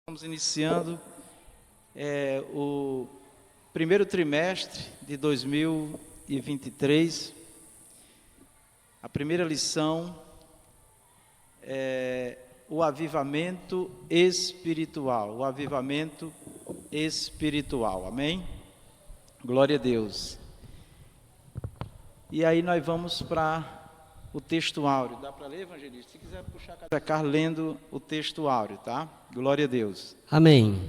Estamos iniciando o primeiro trimestre de 2023. A primeira lição é o avivamento espiritual. O avivamento espiritual. Amém? Glória a Deus. E aí nós vamos para o texto áureo. Dá para ler, evangelista? Se quiser puxar, ficar lendo o texto áureo, tá? Glória a Deus. Amém.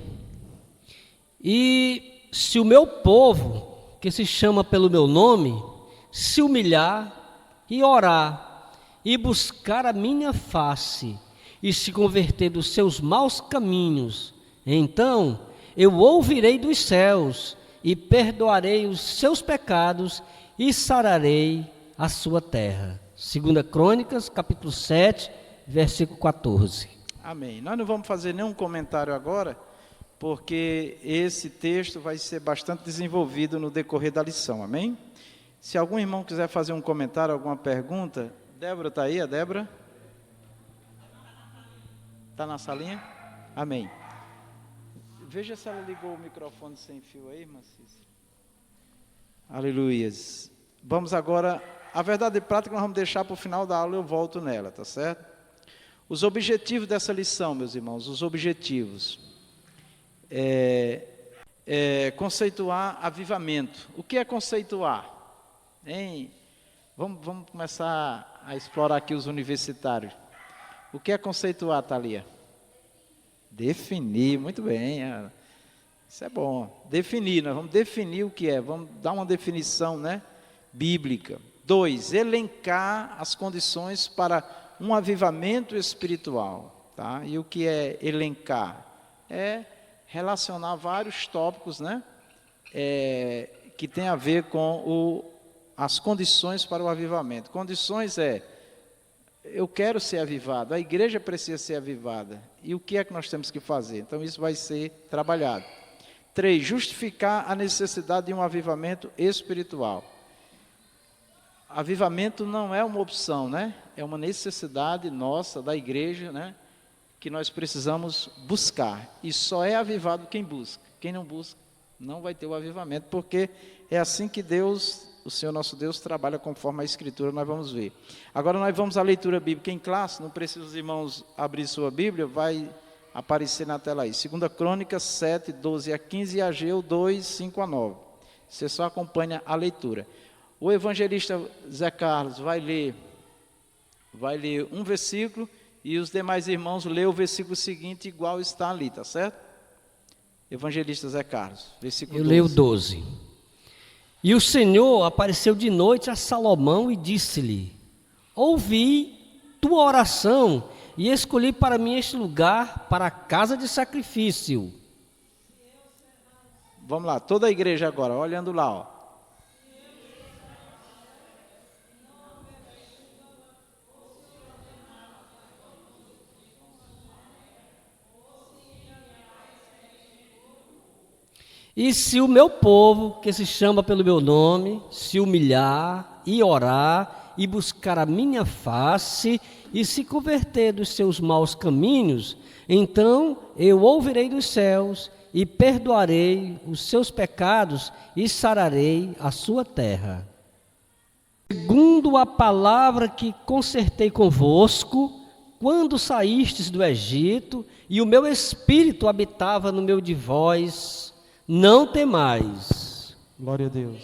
E se o meu povo, que se chama pelo meu nome, se humilhar e orar, e buscar a minha face, e se converter dos seus maus caminhos, então eu ouvirei dos céus, e perdoarei os seus pecados, e sararei a sua terra. 2 Crônicas, capítulo 7, versículo 14. Amém. Nós não vamos fazer nenhum comentário agora, porque esse texto vai ser bastante desenvolvido no decorrer da lição, amém? Se algum irmão quiser fazer um comentário, alguma pergunta, Débora está aí, a Débora? Está na salinha? Amém. Veja se ela ligou o microfone sem fio aí, irmã Cícera. Aleluias. Vamos agora, a verdade prática nós vamos deixar para o final da aula, eu volto nela, tá certo? Os objetivos dessa lição, meus irmãos, os objetivos. Conceituar avivamento. O que é conceituar? Hein? Vamos começar a explorar aqui os universitários. O que é conceituar, Thalia? Definir, muito bem. Isso é bom. Definir, nós vamos definir o que é. Vamos dar uma definição, né, bíblica. 2, elencar as condições para um avivamento espiritual, tá? E o que é elencar? É relacionar vários tópicos, né? Que tem a ver com as condições para o avivamento. Condições eu quero ser avivado, a igreja precisa ser avivada. E o que é que nós temos que fazer? Então isso vai ser trabalhado. 3, justificar a necessidade de um avivamento espiritual. Avivamento não é uma opção, né? É uma necessidade nossa, da igreja, né? Que nós precisamos buscar. E só é avivado quem busca. Quem não busca, não vai ter o avivamento, porque é assim que Deus, o Senhor nosso Deus, trabalha conforme a Escritura, nós vamos ver. Agora nós vamos à leitura bíblica em classe, não precisa os irmãos abrir sua Bíblia, vai aparecer na tela aí. 2 Crônicas 7, 12 a 15 e Ageu 2, 5 a 9. Você só acompanha a leitura. O evangelista Zé Carlos vai ler um versículo e os demais irmãos lê o versículo seguinte igual está ali, tá certo? Evangelista Zé Carlos, versículo 12. Eu leio 12. E o Senhor apareceu de noite a Salomão e disse-lhe: ouvi tua oração e escolhi para mim este lugar para a casa de sacrifício. Vamos lá, toda a igreja agora, olhando lá, ó. E se o meu povo, que se chama pelo meu nome, se humilhar e orar e buscar a minha face e se converter dos seus maus caminhos, então eu ouvirei dos céus e perdoarei os seus pecados e sararei a sua terra. Segundo a palavra que concertei convosco, quando saístes do Egito, e o meu espírito habitava no meio de vós, não temais. Glória a Deus.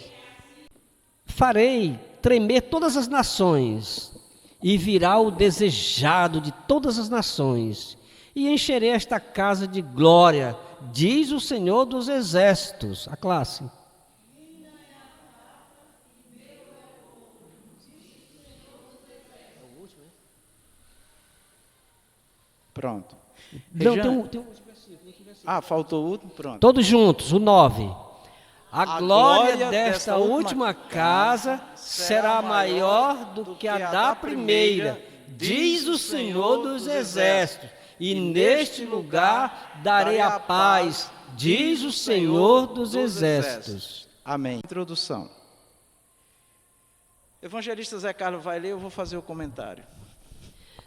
Farei tremer todas as nações, e virá o desejado de todas as nações, e encherei esta casa de glória, diz o Senhor dos Exércitos. A classe. Pronto. Não, tem um outro versículo. Faltou o último? Pronto. Todos juntos, o 9. A glória desta última casa será maior do que a da primeira, diz o Senhor dos Exércitos, e neste lugar darei a paz, diz o Senhor dos Exércitos. Amém. Introdução. Evangelista Zé Carlos vai ler, eu vou fazer o comentário.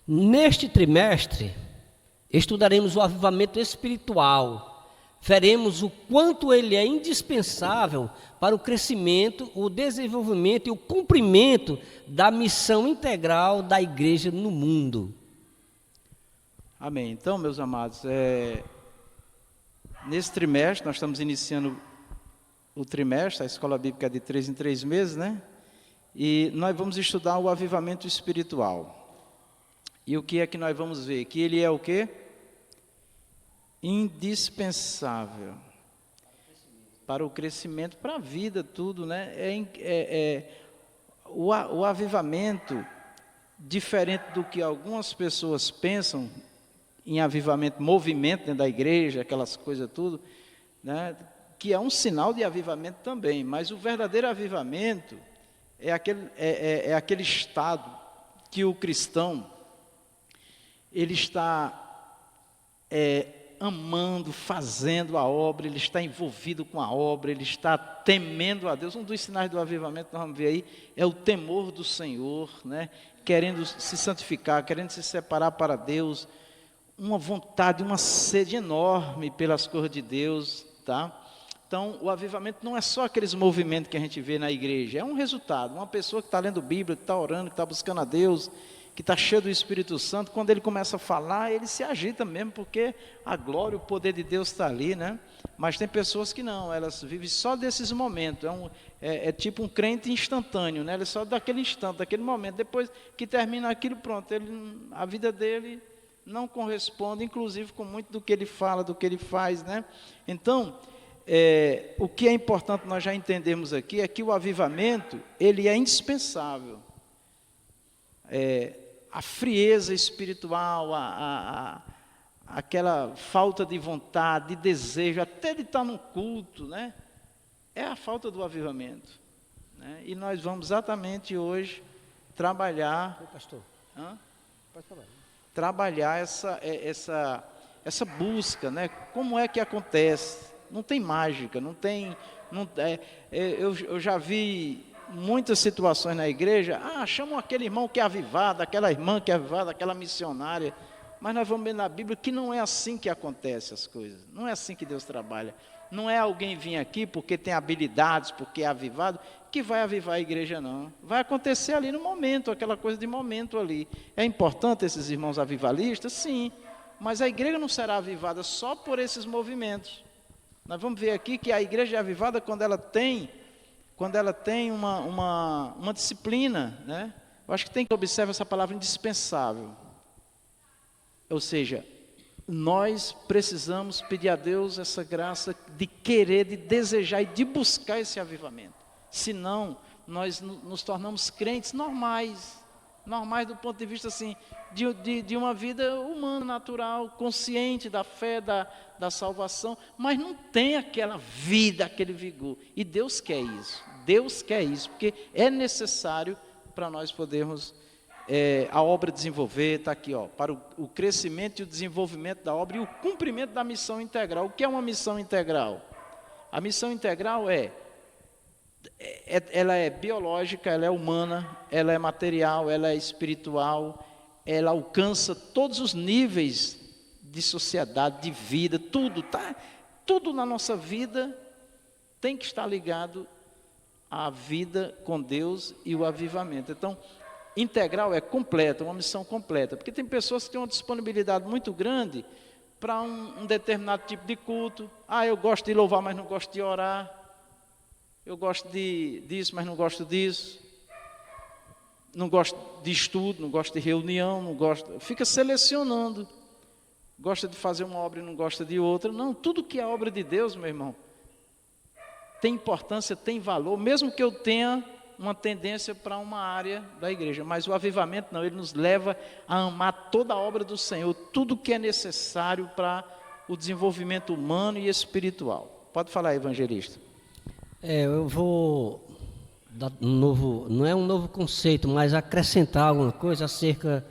Neste trimestre, estudaremos o avivamento espiritual, veremos o quanto ele é indispensável para o crescimento, o desenvolvimento e o cumprimento da missão integral da igreja no mundo. Amém. Então, meus amados, nesse trimestre, nós estamos iniciando o trimestre, a escola bíblica é de 3 em 3 meses, né? E nós vamos estudar o avivamento espiritual. E o que é que nós vamos ver? Que ele é o quê? Indispensável para o crescimento, para a vida, tudo, né? O avivamento, diferente do que algumas pessoas pensam em avivamento, movimento dentro da igreja, aquelas coisas tudo, né? Que é um sinal de avivamento também, mas o verdadeiro avivamento é aquele estado que o cristão ele está amando, fazendo a obra, ele está envolvido com a obra, ele está temendo a Deus. Um dos sinais do avivamento, nós vamos ver aí, é o temor do Senhor, né? Querendo se santificar, querendo se separar para Deus, uma vontade, uma sede enorme pelas coisas de Deus, tá? Então, o avivamento não é só aqueles movimentos que a gente vê na igreja, é um resultado. Uma pessoa que está lendo Bíblia, que está orando, que está buscando a Deus, que está cheio do Espírito Santo, quando ele começa a falar, ele se agita mesmo, porque a glória, o poder de Deus está ali, né? Mas tem pessoas que não, elas vivem só desses momentos, é tipo um crente instantâneo, né? Ele só daquele instante, daquele momento, depois que termina aquilo, pronto, a vida dele não corresponde, inclusive com muito do que ele fala, do que ele faz, né? Então, o que é importante nós já entendemos aqui é que o avivamento, ele é indispensável. A frieza espiritual, aquela falta de vontade, de desejo, até de estar num culto, né? É a falta do avivamento, né? E nós vamos exatamente hoje trabalhar... Pastor, pode falar. Trabalhar essa busca, né? Como é que acontece? Não tem mágica, eu já vi muitas situações na igreja, chamam aquele irmão que é avivado, aquela irmã que é avivada, aquela missionária, mas nós vamos ver na Bíblia que não é assim que acontecem as coisas, não é assim que Deus trabalha. Não é alguém vir aqui porque tem habilidades, porque é avivado, que vai avivar a igreja, não. Vai acontecer ali no momento, aquela coisa de momento ali. É importante esses irmãos avivalistas? Sim, mas a igreja não será avivada só por esses movimentos. Nós vamos ver aqui que a igreja é avivada quando ela tem uma disciplina, né? Eu acho que tem que observar essa palavra indispensável. Ou seja, nós precisamos pedir a Deus essa graça de querer, de desejar e de buscar esse avivamento. Senão, nós nos tornamos crentes normais do ponto de vista assim, de uma vida humana, natural, consciente da fé, da salvação, mas não tem aquela vida, aquele vigor. E Deus quer isso, porque é necessário para nós podermos a obra desenvolver, está aqui, para o crescimento e o desenvolvimento da obra e o cumprimento da missão integral. O que é uma missão integral? A missão integral ela é biológica, ela é humana, ela é material, ela é espiritual, ela alcança todos os níveis de sociedade, de vida, tudo na nossa vida tem que estar ligado à vida com Deus e o avivamento. Então, integral é completa, uma missão completa, porque tem pessoas que têm uma disponibilidade muito grande para um determinado tipo de culto. Eu gosto de louvar, mas não gosto de orar. Eu gosto disso, mas não gosto disso. Não gosto de estudo, não gosto de reunião, fica selecionando. Gosta de fazer uma obra e não gosta de outra. Não, tudo que é obra de Deus, meu irmão, tem importância, tem valor, mesmo que eu tenha uma tendência para uma área da igreja, mas o avivamento não, ele nos leva a amar toda a obra do Senhor, tudo que é necessário para o desenvolvimento humano e espiritual. Pode falar, evangelista. Eu vou dar não é um novo conceito, mas acrescentar alguma coisa acerca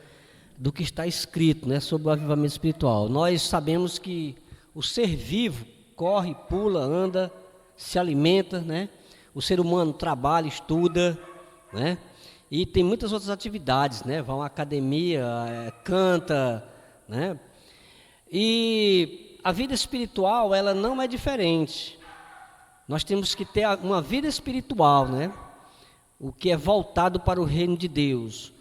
do que está escrito, né, sobre o avivamento espiritual. Nós sabemos que o ser vivo corre, pula, anda, se alimenta, né? O ser humano trabalha, estuda, né? E tem muitas outras atividades, né? Vai à academia, canta, né? E a vida espiritual, ela não é diferente. Nós temos que ter uma vida espiritual, né? O que é voltado para o reino de Deus.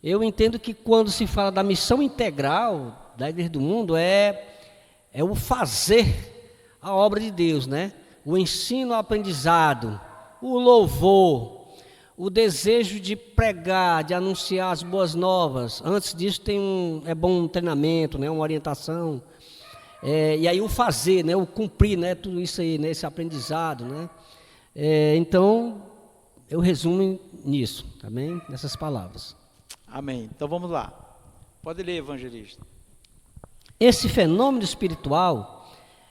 Eu entendo que quando se fala da missão integral da Igreja do Mundo, é o fazer a obra de Deus, né? O ensino, o aprendizado, o louvor, o desejo de pregar, de anunciar as boas novas. Antes disso é bom um treinamento, né? Uma orientação. E aí o fazer, né? O cumprir, né? Tudo isso aí, né? Esse aprendizado, né? Então, eu resumo nisso, tá bem? Nessas palavras. Amém. Então vamos lá. Pode ler, evangelista. Esse fenômeno espiritual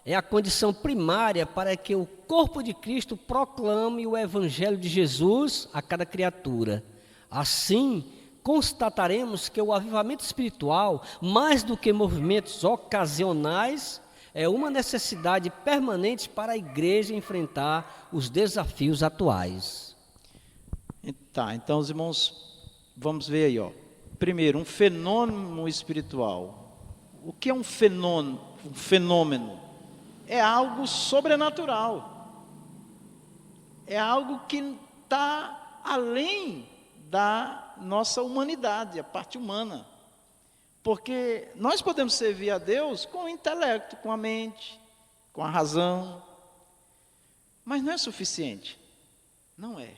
é a condição primária para que o corpo de Cristo proclame o evangelho de Jesus a cada criatura. Assim, constataremos que o avivamento espiritual, mais do que movimentos ocasionais, é uma necessidade permanente para a igreja enfrentar os desafios atuais. Tá, então os irmãos, vamos ver aí, ó. Primeiro, um fenômeno espiritual. O que é um fenômeno? Um fenômeno é algo sobrenatural. É algo que está além da nossa humanidade, a parte humana. Porque nós podemos servir a Deus com o intelecto, com a mente, com a razão. Mas não é suficiente. Não é.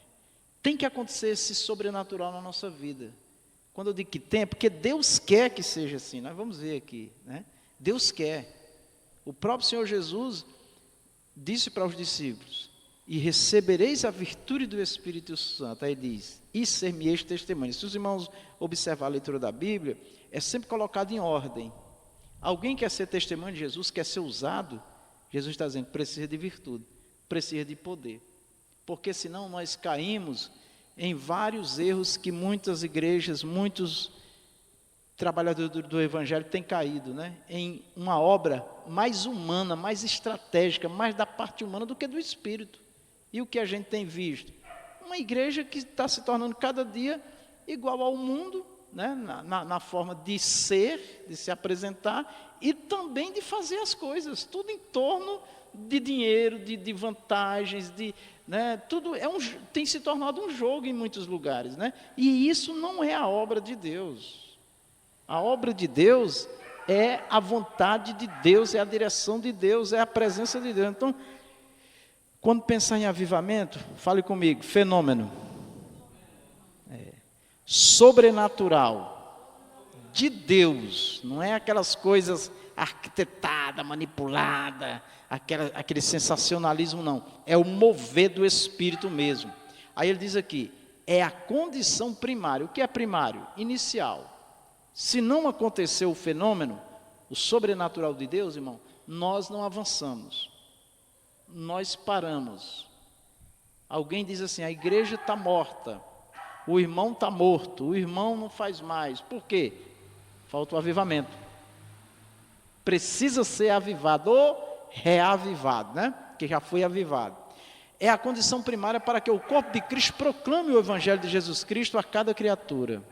Tem que acontecer esse sobrenatural na nossa vida. Quando eu digo que tem, é porque Deus quer que seja assim. Nós vamos ver aqui, né? Deus quer. O próprio Senhor Jesus disse para os discípulos: e recebereis a virtude do Espírito Santo. Aí diz: e ser-me-eis testemunhas. Se os irmãos observar a leitura da Bíblia, é sempre colocado em ordem. Alguém quer ser testemunho de Jesus, quer ser usado, Jesus está dizendo: precisa de virtude, precisa de poder. Porque senão nós caímos em vários erros que muitas igrejas, muitos trabalhadores do Evangelho têm caído, né? Em uma obra mais humana, mais estratégica, mais da parte humana do que do Espírito. E o que a gente tem visto? Uma igreja que está se tornando cada dia igual ao mundo, né? Na forma de ser, de se apresentar e também de fazer as coisas, tudo em torno de dinheiro, de vantagens, né? Tudo tem se tornado um jogo em muitos lugares, né? E isso não é a obra de Deus. A obra de Deus é a vontade de Deus, é a direção de Deus, é a presença de Deus. Então, quando pensar em avivamento, fale comigo: fenômeno, sobrenatural, de Deus, não é aquelas coisas arquitetadas, manipuladas, aquele sensacionalismo, não. É o mover do Espírito mesmo. Aí ele diz aqui: é a condição primária. O que é primário? Inicial. Se não acontecer o fenômeno, o sobrenatural de Deus, irmão, nós não avançamos. Nós paramos. Alguém diz assim: a igreja está morta, o irmão está morto, o irmão não faz mais. Por quê? Falta o avivamento. Precisa ser avivado ou reavivado, né? Que já foi avivado. É a condição primária para que o corpo de Cristo proclame o Evangelho de Jesus Cristo a cada criatura.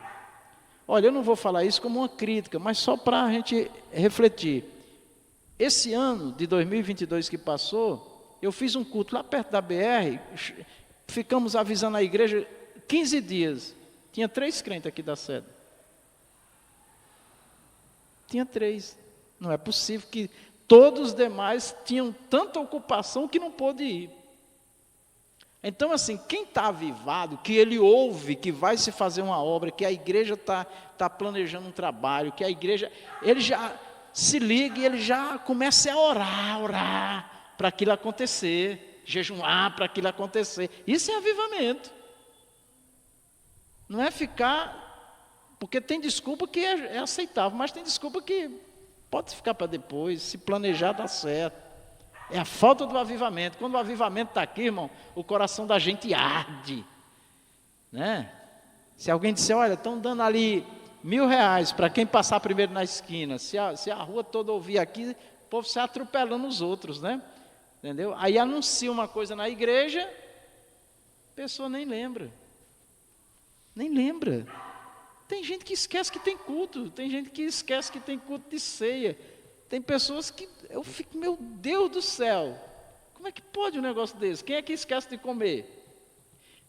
Olha, eu não vou falar isso como uma crítica, mas só para a gente refletir. Esse ano de 2022 que passou, eu fiz um culto lá perto da BR, ficamos avisando a igreja 15 dias. Tinha 3 crentes aqui da sede. Tinha 3. Não é possível que todos os demais tinham tanta ocupação que não pôde ir. Então, assim, quem está avivado, que ele ouve que vai se fazer uma obra, que a igreja está planejando um trabalho, que a igreja, ele já se liga e ele já começa a orar para aquilo acontecer, jejuar para aquilo acontecer. Isso é avivamento. Não é ficar, porque tem desculpa que é aceitável, mas tem desculpa que pode ficar para depois, se planejar dá certo. É a falta do avivamento. Quando o avivamento está aqui, irmão, o coração da gente arde, né? Se alguém disser: olha, estão dando ali R$1.000 para quem passar primeiro na esquina, se a rua toda ouvir aqui, o povo se atropelando os outros, né? Entendeu? Aí anuncia uma coisa na igreja, a pessoa nem lembra. Nem lembra. Tem gente que esquece que tem culto, tem gente que esquece que tem culto de ceia. Tem pessoas que eu fico, meu Deus do céu, como é que pode um negócio desse? Quem é que esquece de comer?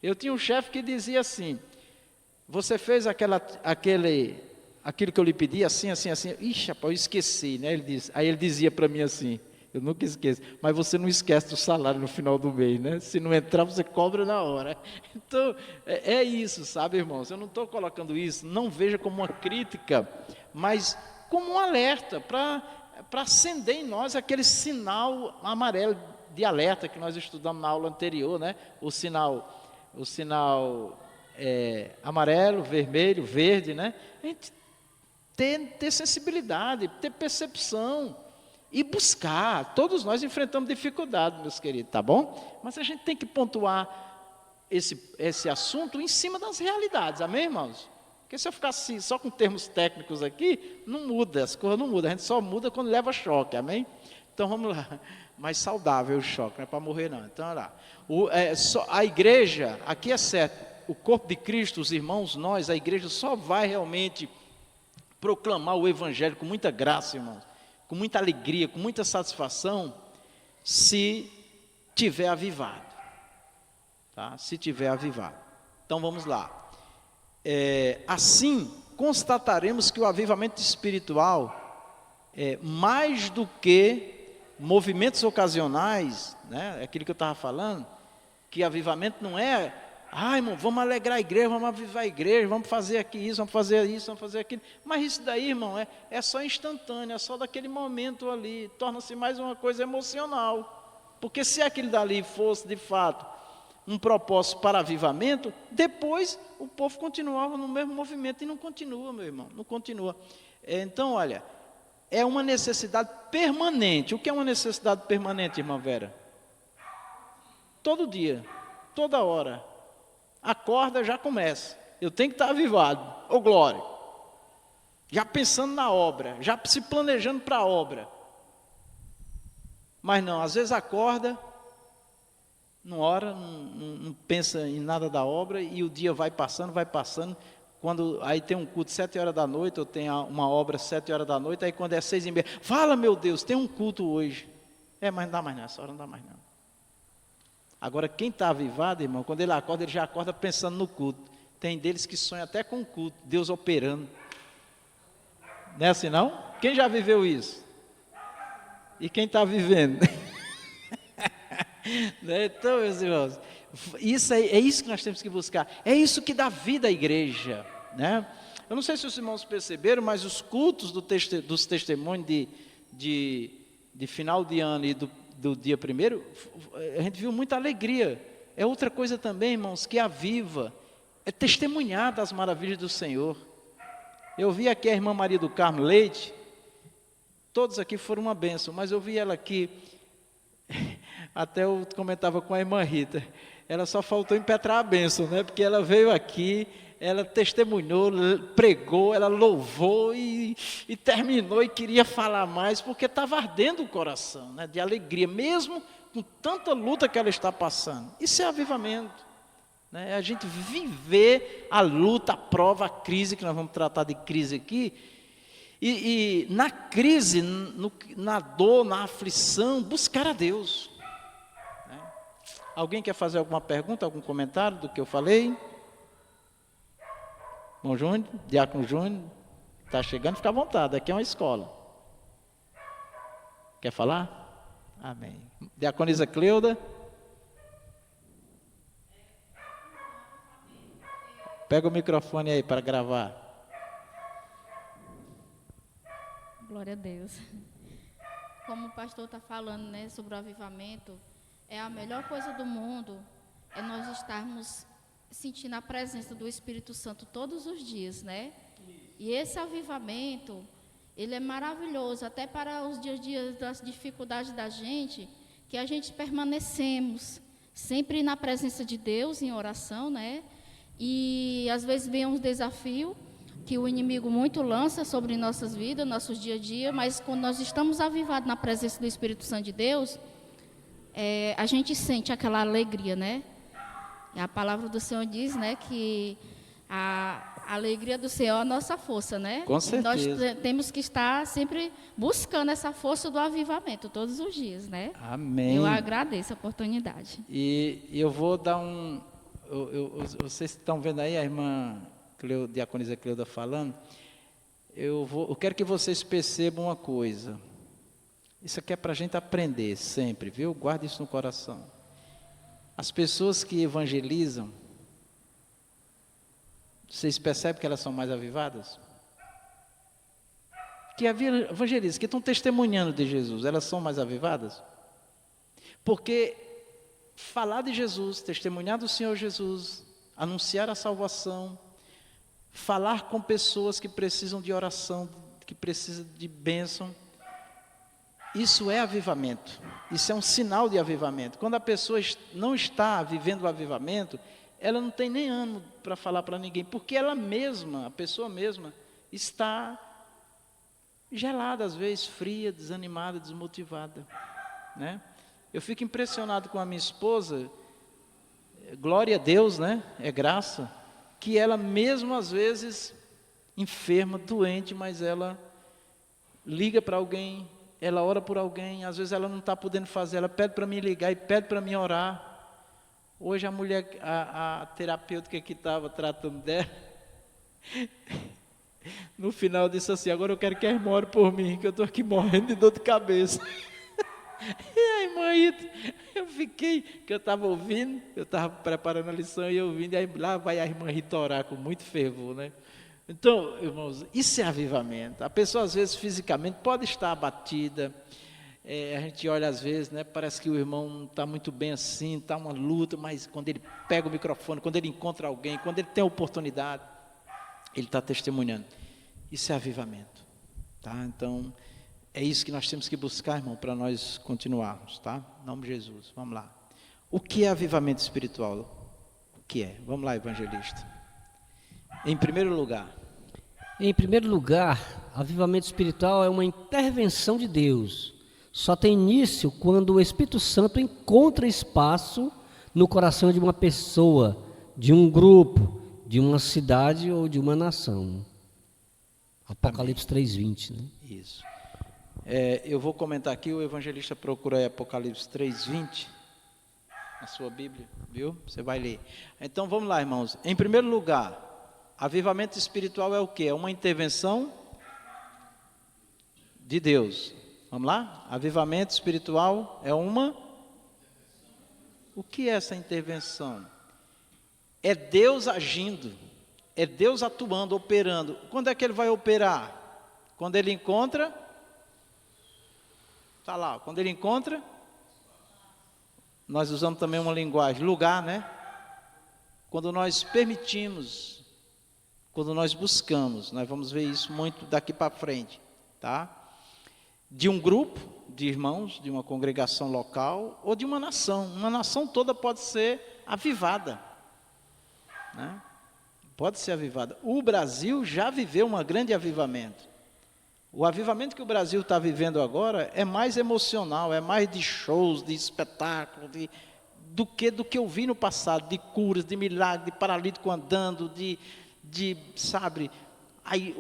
Eu tinha um chefe que dizia assim, você fez aquilo que eu lhe pedi, assim, assim, assim. Ixi, rapaz, eu esqueci, né? Aí ele dizia para mim assim, eu nunca esqueço, mas você não esquece do salário no final do mês, né? Se não entrar, você cobra na hora. Então, é isso, sabe, irmãos? Eu não estou colocando isso, não veja como uma crítica, mas como um alerta, para acender em nós aquele sinal amarelo de alerta que nós estudamos na aula anterior, né? O sinal amarelo, vermelho, verde, né? A gente ter sensibilidade, ter percepção e buscar. Todos nós enfrentamos dificuldade, meus queridos, tá bom? Mas a gente tem que pontuar esse assunto em cima das realidades, amém, irmãos? Porque se eu ficar assim, só com termos técnicos aqui, não muda, as coisas não mudam, a gente só muda quando leva choque, amém? Então vamos lá, mais saudável o choque, não é para morrer não. Então olha lá, a igreja, aqui é certo, o corpo de Cristo, os irmãos, nós, a igreja só vai realmente proclamar o evangelho com muita graça, irmãos, com muita alegria, com muita satisfação, se tiver avivado, tá? Se tiver avivado. Então vamos lá. Assim, constataremos que o avivamento espiritual é mais do que movimentos ocasionais, né? É aquilo que eu estava falando, que avivamento não é, irmão, vamos alegrar a igreja, vamos avivar a igreja, vamos fazer aqui isso, vamos fazer isso, vamos fazer aquilo. Mas isso daí, irmão, é só instantâneo, é só daquele momento ali, torna-se mais uma coisa emocional. Porque se aquilo dali fosse, de fato, um propósito para avivamento, depois o povo continuava no mesmo movimento e não continua, meu irmão, não continua. Então, olha, é uma necessidade permanente. O que é uma necessidade permanente, irmã Vera? Todo dia, toda hora. Acorda, já começa. Eu tenho que estar avivado. Ô glória. Já pensando na obra, já se planejando para a obra. Mas não, às vezes acorda, não ora, não pensa em nada da obra e o dia vai passando. Quando aí tem um culto 7 horas da noite, ou tem uma obra 7 horas da noite, aí quando é 6h30, fala, meu Deus, tem um culto hoje. Mas não dá mais não, essa hora não dá mais não. Agora, quem está avivado, irmão, quando ele acorda, ele já acorda pensando no culto. Tem deles que sonham até com o culto, Deus operando. Não é assim não? Quem já viveu isso? E quem está vivendo? Então, meus irmãos, é isso que nós temos que buscar. É isso que dá vida à igreja, né? Eu não sei se os irmãos perceberam, mas os cultos dos testemunhos de final de ano e do dia primeiro, a gente viu muita alegria. É outra coisa também, irmãos, que aviva, é testemunhar das maravilhas do Senhor. Eu vi aqui a irmã Maria do Carmo Leite, todos aqui foram uma bênção, mas eu vi ela aqui, até eu comentava com a irmã Rita, ela só faltou impetrar a bênção, né? Porque ela veio aqui, ela testemunhou, pregou, ela louvou e terminou e queria falar mais, porque estava ardendo o coração, né, de alegria, mesmo com tanta luta que ela está passando. Isso é avivamento, né? A gente viver a luta, a prova, a crise, que nós vamos tratar de crise aqui, e na crise, na dor, na aflição, buscar a Deus, né? Alguém quer fazer alguma pergunta, algum comentário do que eu falei? Irmão Júnior, Diácono Júnior, está chegando, fica à vontade, aqui é uma escola. Quer falar? Amém. Diaconisa Cleuda. Pega o microfone aí para gravar. Glória a Deus. Como o pastor está falando, né, sobre o avivamento, é a melhor coisa do mundo, é nós estarmos sentindo a presença do Espírito Santo todos os dias, né? E esse avivamento, ele é maravilhoso, até para os dias a dia das dificuldades da gente, que a gente permanecemos sempre na presença de Deus, em oração, né? E às vezes vem um desafio que o inimigo muito lança sobre nossas vidas, nossos dia a dia, mas quando nós estamos avivados na presença do Espírito Santo de Deus, a gente sente aquela alegria, né? A palavra do Senhor diz, né, que A alegria do Senhor é a nossa força, né? Com E nós certeza. temos que estar sempre buscando essa força do avivamento todos os dias, né? Amém. Eu agradeço a oportunidade. E eu vou dar vocês estão vendo aí a irmã Diaconisa Cleuda falando. Eu quero que vocês percebam uma coisa. Isso aqui é para a gente aprender sempre, viu? Guarde isso no coração. As pessoas que evangelizam, vocês percebem que elas são mais avivadas? Que evangelizam, que estão testemunhando de Jesus, elas são mais avivadas? Porque falar de Jesus, testemunhar do Senhor Jesus, anunciar a salvação, falar com pessoas que precisam de oração, que precisam de bênção, isso é avivamento, isso é um sinal de avivamento. Quando a pessoa não está vivendo o avivamento, ela não tem nem ânimo para falar para ninguém, porque ela mesma, a pessoa mesma, está gelada às vezes, fria, desanimada, desmotivada, né? Eu fico impressionado com a minha esposa, glória a Deus, né? É graça, que ela mesmo às vezes enferma, doente, mas ela liga para alguém, ela ora por alguém, às vezes ela não está podendo fazer, ela pede para mim ligar e pede para mim orar. Hoje a mulher, a terapêutica que estava tratando dela, no final disse assim, agora eu quero que a irmã ore por mim, que eu estou aqui morrendo de dor de cabeça. E a irmã Rita, eu fiquei, que eu estava ouvindo, eu estava preparando a lição e ouvindo, e aí lá vai a irmã Rita orar com muito fervor, né? Então, irmãos, isso é avivamento. A pessoa às vezes fisicamente pode estar abatida, a gente olha às vezes, né, parece que o irmão não está muito bem assim, está uma luta, mas quando ele pega o microfone, quando ele encontra alguém, quando ele tem a oportunidade, ele está testemunhando. Isso é avivamento, tá? Então, é isso que nós temos que buscar, irmão, para nós continuarmos, tá? Em nome de Jesus, vamos lá. O que é avivamento espiritual? O que é? Vamos lá, evangelista. Em primeiro lugar, avivamento espiritual é uma intervenção de Deus. Só tem início quando o Espírito Santo encontra espaço no coração de uma pessoa, de um grupo, de uma cidade ou de uma nação. Apocalipse 3:20, né? Isso. Eu vou comentar aqui, o evangelista procura aí Apocalipse 3:20, na sua Bíblia, viu? Você vai ler. Então vamos lá, irmãos. Em primeiro lugar, avivamento espiritual é o quê? É uma intervenção de Deus. Vamos lá? Avivamento espiritual é uma... O que é essa intervenção? É Deus agindo, é Deus atuando, operando. Quando é que Ele vai operar? Quando Ele encontra... Está lá, quando Ele encontra... Nós usamos também uma linguagem, lugar, né? Quando nós permitimos, quando nós buscamos, nós vamos ver isso muito daqui para frente, tá? De um grupo de irmãos, de uma congregação local ou de uma nação toda pode ser avivada, né? Pode ser avivada. O Brasil já viveu um grande avivamento. O avivamento que o Brasil está vivendo agora é mais emocional, é mais de shows, de espetáculo, do que eu vi no passado, de curas, de milagres, de paralítico andando, sabe, aí,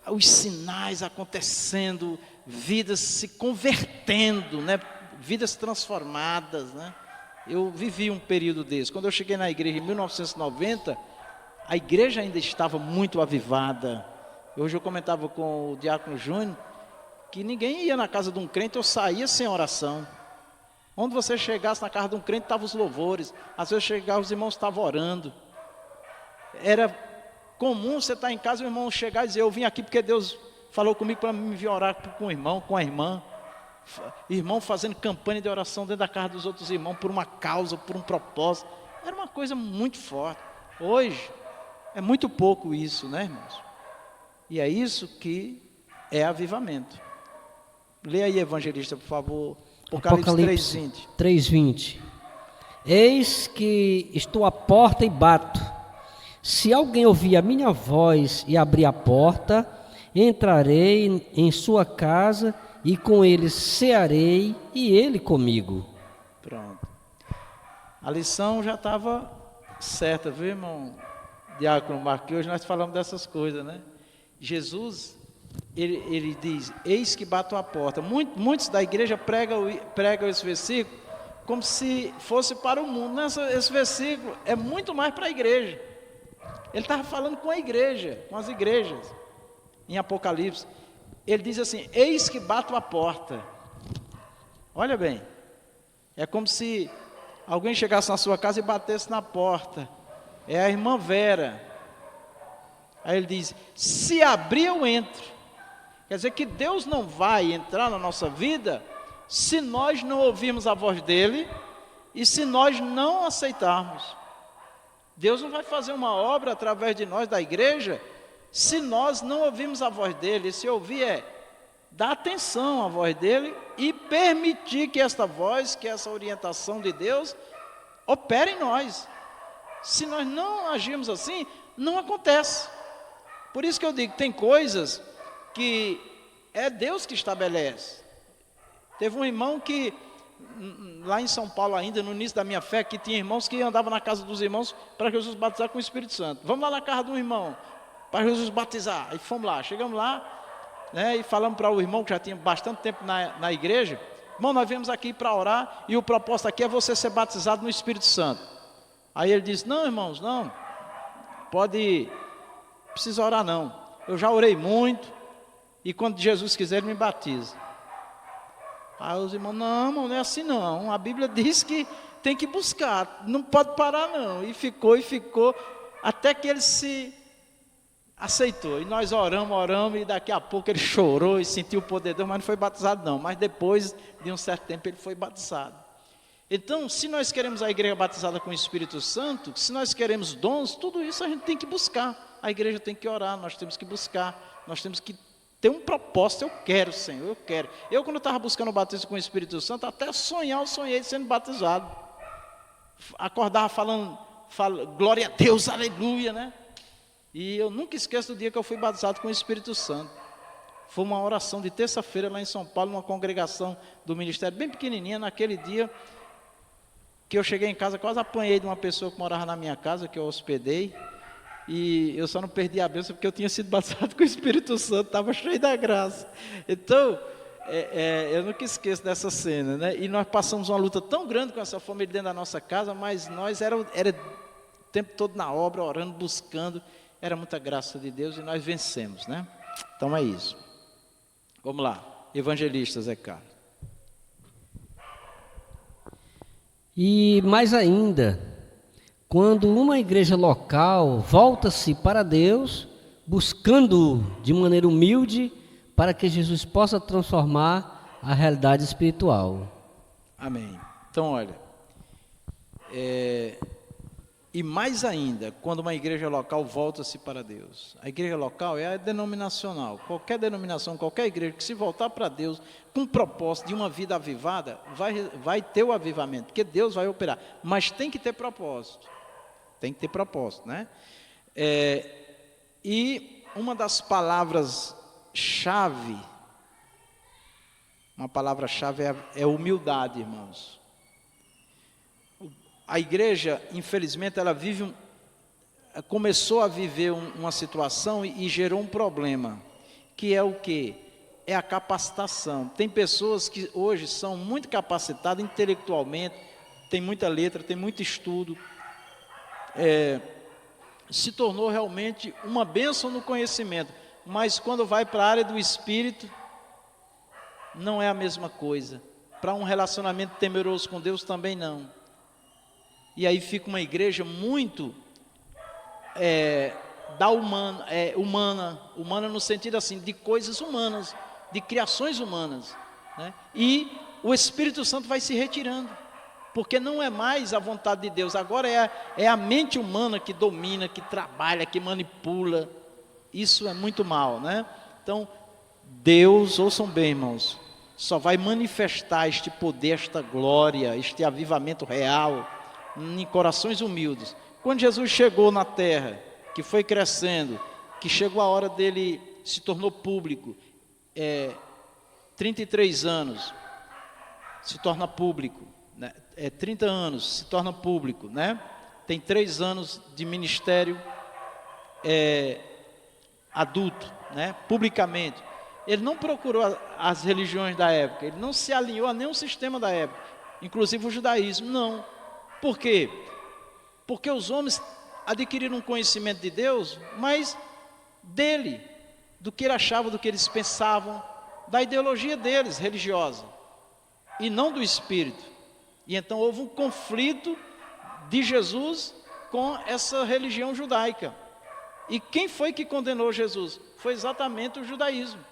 os sinais acontecendo, vidas se convertendo, né? Vidas transformadas, né? Eu vivi um período desse. Quando eu cheguei na igreja em 1990, a igreja ainda estava muito avivada. Hoje eu comentava com o diácono Júnior que ninguém ia na casa de um crente ou saía sem oração. Onde você chegasse na casa de um crente, estavam os louvores. Às vezes chegava, os irmãos estavam orando. Era comum você estar em casa e o irmão chegar e dizer, eu vim aqui porque Deus falou comigo para me vir orar com o irmão, com a irmã. Irmão fazendo campanha de oração dentro da casa dos outros irmãos por uma causa, por um propósito. Era uma coisa muito forte. Hoje, é muito pouco isso, né, irmãos? E é isso que é avivamento. Leia aí, evangelista, por favor. Apocalipse 3:20. Eis que estou à porta e bato. Se alguém ouvir a minha voz e abrir a porta, entrarei em sua casa e com ele cearei e ele comigo. Pronto. A lição já estava certa, viu, irmão Diácono Marcos, que hoje nós falamos dessas coisas, né? Jesus, ele diz, eis que bato a porta. Muitos da igreja pregam esse versículo como se fosse para o mundo. Esse versículo é muito mais para a igreja. Ele estava falando com a igreja, com as igrejas. Em Apocalipse, ele diz assim, eis que bato a porta. Olha bem, é como se alguém chegasse na sua casa e batesse na porta. É a irmã Vera. Aí ele diz, se abrir eu entro. Quer dizer que Deus não vai entrar na nossa vida se nós não ouvirmos a voz dele e se nós não aceitarmos. Deus não vai fazer uma obra através de nós, da igreja, se nós não ouvirmos a voz dele. E se ouvir é dar atenção à voz dele e permitir que esta voz, que essa orientação de Deus opere em nós. Se nós não agirmos assim, não acontece. Por isso que eu digo, tem coisas que é Deus que estabelece. Teve um irmão que, lá em São Paulo ainda, no início da minha fé, que tinha irmãos que andavam na casa dos irmãos para Jesus batizar com o Espírito Santo. Vamos lá na casa de um irmão, para Jesus batizar. Aí fomos lá, chegamos lá, né, e falamos para o irmão, que já tinha bastante tempo na igreja, irmão, nós viemos aqui para orar, e o propósito aqui é você ser batizado no Espírito Santo. Aí ele disse, não irmãos, não precisa orar não, eu já orei muito, e quando Jesus quiser ele me batiza. Aí os irmãos, não é assim não, a Bíblia diz que tem que buscar, não pode parar não. E ficou, até que ele se aceitou. E nós oramos, e daqui a pouco ele chorou e sentiu o poder de Deus, mas não foi batizado não. Mas depois de um certo tempo ele foi batizado. Então, se nós queremos a igreja batizada com o Espírito Santo, se nós queremos dons, tudo isso a gente tem que buscar. A igreja tem que orar, nós temos que buscar, nós temos que ter um propósito. Eu quero, Senhor, eu quero. Eu, quando estava buscando o batismo com o Espírito Santo, até eu sonhei sendo batizado. Acordava falando glória a Deus, aleluia, né? E eu nunca esqueço do dia que eu fui batizado com o Espírito Santo. Foi uma oração de terça-feira lá em São Paulo, numa congregação do ministério bem pequenininha. Naquele dia que eu cheguei em casa, quase apanhei de uma pessoa que morava na minha casa, que eu hospedei. E eu só não perdi a bênção porque eu tinha sido batizado com o Espírito Santo, estava cheio da graça. Então, eu nunca esqueço dessa cena, né? E nós passamos uma luta tão grande com essa família dentro da nossa casa, mas nós era o tempo todo na obra, orando, buscando. Era muita graça de Deus e nós vencemos, né? Então é isso. Vamos lá, evangelista Zé Carlos. E mais ainda, quando uma igreja local volta-se para Deus, buscando de maneira humilde para que Jesus possa transformar a realidade espiritual. Amém. Então, olha, e mais ainda, quando uma igreja local volta-se para Deus. A igreja local é a denominacional. Qualquer denominação, qualquer igreja que se voltar para Deus com o propósito de uma vida avivada, vai ter o avivamento, porque Deus vai operar. Mas tem que ter propósito. Tem que ter propósito, né? E uma das palavras-chave, é humildade, irmãos. A igreja, infelizmente, ela começou a viver uma situação e gerou um problema, que é o quê? É a capacitação. Tem pessoas que hoje são muito capacitadas intelectualmente, tem muita letra, tem muito estudo, se tornou realmente uma bênção no conhecimento, mas quando vai para a área do espírito, não é a mesma coisa. Para um relacionamento temeroso com Deus também não. E aí fica uma igreja muito humana no sentido assim, de coisas humanas, de criações humanas, né? E o Espírito Santo vai se retirando, porque não é mais a vontade de Deus, agora é a mente humana que domina, que trabalha, que manipula. Isso é muito mal, né? Então, Deus, ouçam bem, irmãos, só vai manifestar este poder, esta glória, este avivamento real em corações humildes. Quando Jesus chegou na terra, que foi crescendo, que chegou a hora dele, se tornou público, 33 anos, se torna público, né? 30 anos, se torna público, né? Tem 3 anos de ministério, adulto, né, publicamente, ele não procurou as religiões da época, ele não se alinhou a nenhum sistema da época, inclusive o judaísmo, não. Por quê? Porque os homens adquiriram um conhecimento de Deus, mas dele, do que ele achava, do que eles pensavam, da ideologia deles, religiosa, e não do Espírito. E então houve um conflito de Jesus com essa religião judaica. E quem foi que condenou Jesus? Foi exatamente o judaísmo.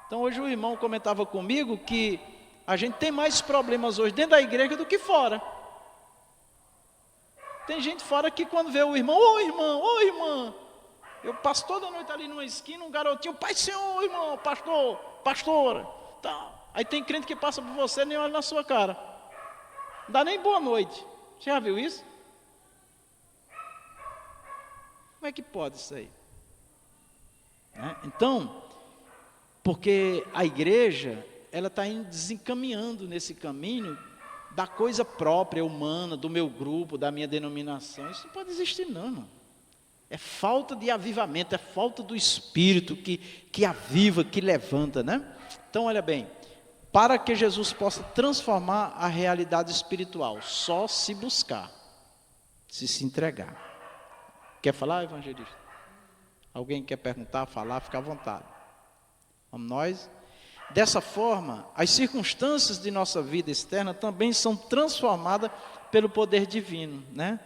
Então hoje o irmão comentava comigo que a gente tem mais problemas hoje dentro da igreja do que fora. Tem gente fora que quando vê o irmão, ô irmã, eu passo toda noite ali numa esquina, um garotinho, Pai Senhor, irmão, pastor, pastora, tá. Aí tem crente que passa por você e nem olha na sua cara. Não dá nem boa noite. Você já viu isso? Como é que pode isso aí? Então, porque a igreja, ela está desencaminhando nesse caminho da coisa própria, humana, do meu grupo, da minha denominação. Isso não pode existir não, irmão. É falta de avivamento, é falta do Espírito que aviva, que levanta, né? Então, olha bem, para que Jesus possa transformar a realidade espiritual, só se buscar, se entregar. Quer falar, evangelista? Alguém quer perguntar, falar, fica à vontade. Vamos nós. Dessa forma, as circunstâncias de nossa vida externa também são transformadas pelo poder divino, né?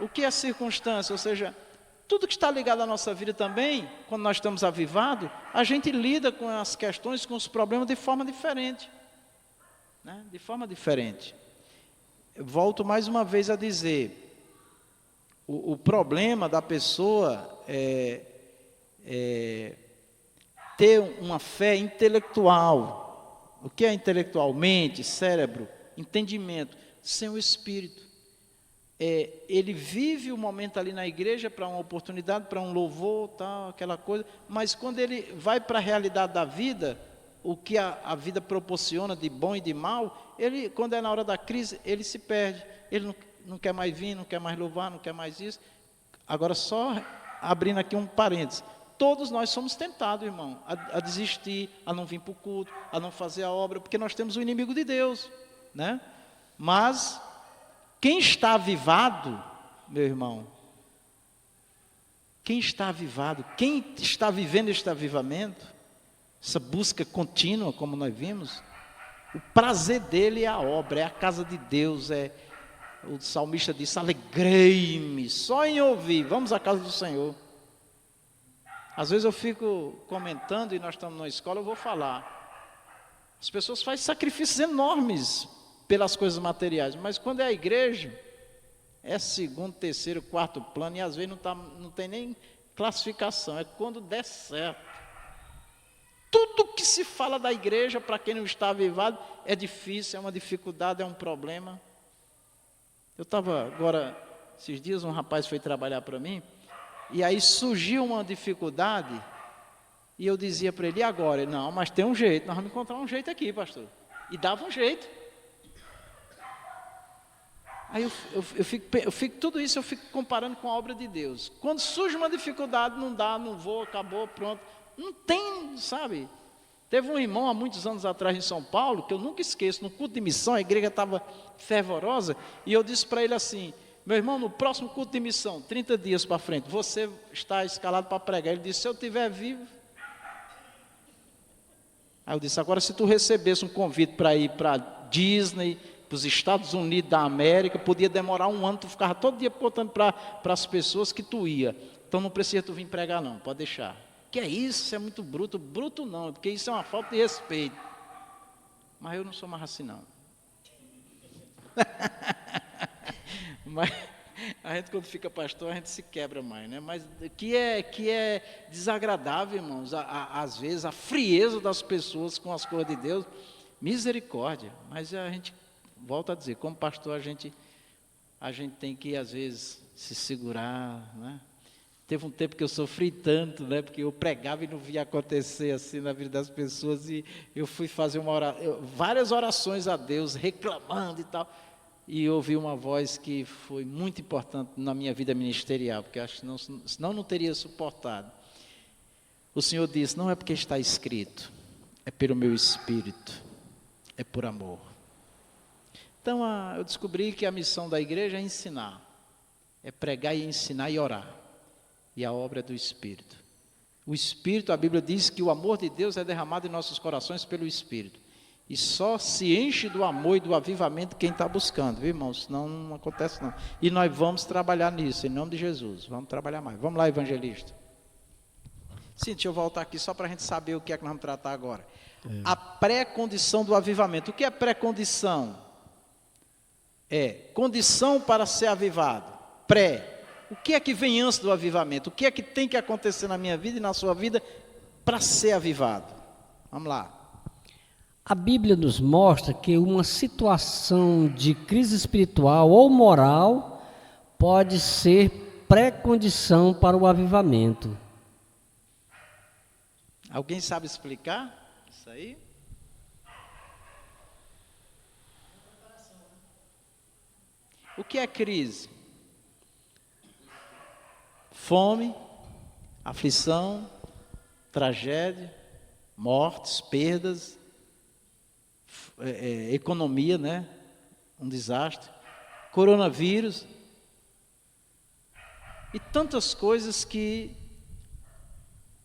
O que é circunstância? Ou seja, tudo que está ligado à nossa vida também, quando nós estamos avivados, a gente lida com as questões, com os problemas de forma diferente, né? De forma diferente. Eu volto mais uma vez a dizer, o problema da pessoa ter uma fé intelectual. O que é intelectual? Mente, cérebro, entendimento, sem o Espírito. Ele vive o momento ali na igreja para uma oportunidade, para um louvor, tal, aquela coisa, mas quando ele vai para a realidade da vida, o que a vida proporciona de bom e de mal, ele, quando é na hora da crise, ele se perde, ele não quer mais vir, não quer mais louvar, não quer mais isso. Agora só abrindo aqui um parênteses, todos nós somos tentados, irmão, a desistir, a não vir para o culto, a não fazer a obra, porque nós temos o inimigo de Deus, né? Mas quem está avivado, meu irmão, quem está avivado, quem está vivendo este avivamento, essa busca contínua, como nós vimos, o prazer dele é a obra, é a casa de Deus, o salmista disse, alegrei-me só em ouvir, vamos à casa do Senhor. Às vezes eu fico comentando, e nós estamos na escola, eu vou falar, as pessoas fazem sacrifícios enormes pelas coisas materiais, mas quando é a igreja, é segundo, terceiro, quarto plano, e às vezes não tem nem classificação, é quando der certo. Tudo que se fala da igreja, para quem não está avivado, é difícil, é uma dificuldade, é um problema. Eu estava agora, esses dias um rapaz foi trabalhar para mim, e aí surgiu uma dificuldade, e eu dizia para ele, e agora? Ele, não, mas tem um jeito, nós vamos encontrar um jeito aqui, pastor. E dava um jeito. Aí eu fico tudo isso eu fico comparando com a obra de Deus. Quando surge uma dificuldade, não dá, não vou, acabou, pronto. Não tem, sabe? Teve um irmão há muitos anos atrás em São Paulo, que eu nunca esqueço, no culto de missão, a igreja estava fervorosa, e eu disse para ele assim, meu irmão, no próximo culto de missão, 30 dias para frente, você está escalado para pregar. Ele disse, se eu estiver vivo. Aí eu disse, agora se tu recebesse um convite para ir para Disney, para os Estados Unidos da América, podia demorar um ano, tu ficava todo dia contando para as pessoas que tu ia. Então não precisa tu vir pregar não, pode deixar. Que é isso é muito bruto. Bruto não, porque isso é uma falta de respeito. Mas eu não sou mais assim não. Mas a gente quando fica pastor, a gente se quebra mais, né? Mas que é desagradável, irmãos, às vezes a frieza das pessoas com as coisas de Deus, misericórdia. Mas a gente volta a dizer, como pastor a gente tem que às vezes se segurar, né? Teve um tempo que eu sofri tanto, né? Porque eu pregava e não via acontecer assim na vida das pessoas, e eu fui fazer várias orações a Deus, reclamando e tal. e ouvi uma voz que foi muito importante na minha vida ministerial, porque acho que senão não teria suportado. O Senhor disse: não é porque está escrito, é pelo meu Espírito, é por amor. Então eu descobri que a missão da igreja é ensinar, é pregar e ensinar e orar, e a obra é do Espírito. O Espírito, a Bíblia diz que o amor de Deus é derramado em nossos corações pelo Espírito. E só se enche do amor e do avivamento quem está buscando, viu, irmãos? Senão não acontece não. E nós vamos trabalhar nisso, em nome de Jesus. Vamos trabalhar mais. Vamos lá, evangelista. Sim, deixa eu voltar aqui só para a gente saber o que é que nós vamos tratar agora. A pré-condição do avivamento. O que é pré-condição? É condição para ser avivado. Pré. O que é que vem antes do avivamento? O que é que tem que acontecer na minha vida e na sua vida para ser avivado? Vamos lá. A Bíblia nos mostra que uma situação de crise espiritual ou moral pode ser pré-condição para o avivamento. Alguém sabe explicar isso aí? O que é crise? Fome, aflição, tragédia, mortes, perdas, economia, né? Um desastre, coronavírus e tantas coisas que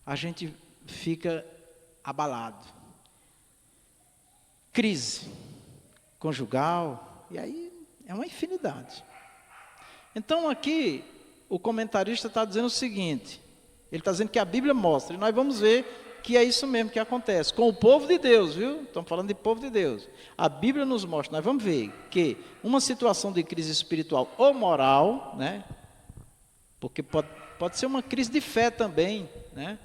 a gente fica abalado. Crise conjugal, e aí é uma infinidade. Então aqui o comentarista está dizendo o seguinte, ele está dizendo que a Bíblia mostra, e nós vamos ver que é isso mesmo que acontece com o povo de Deus, viu? Estamos falando de povo de Deus. A Bíblia nos mostra, nós vamos ver que uma situação de crise espiritual ou moral, né? Porque pode ser uma crise de fé também, né?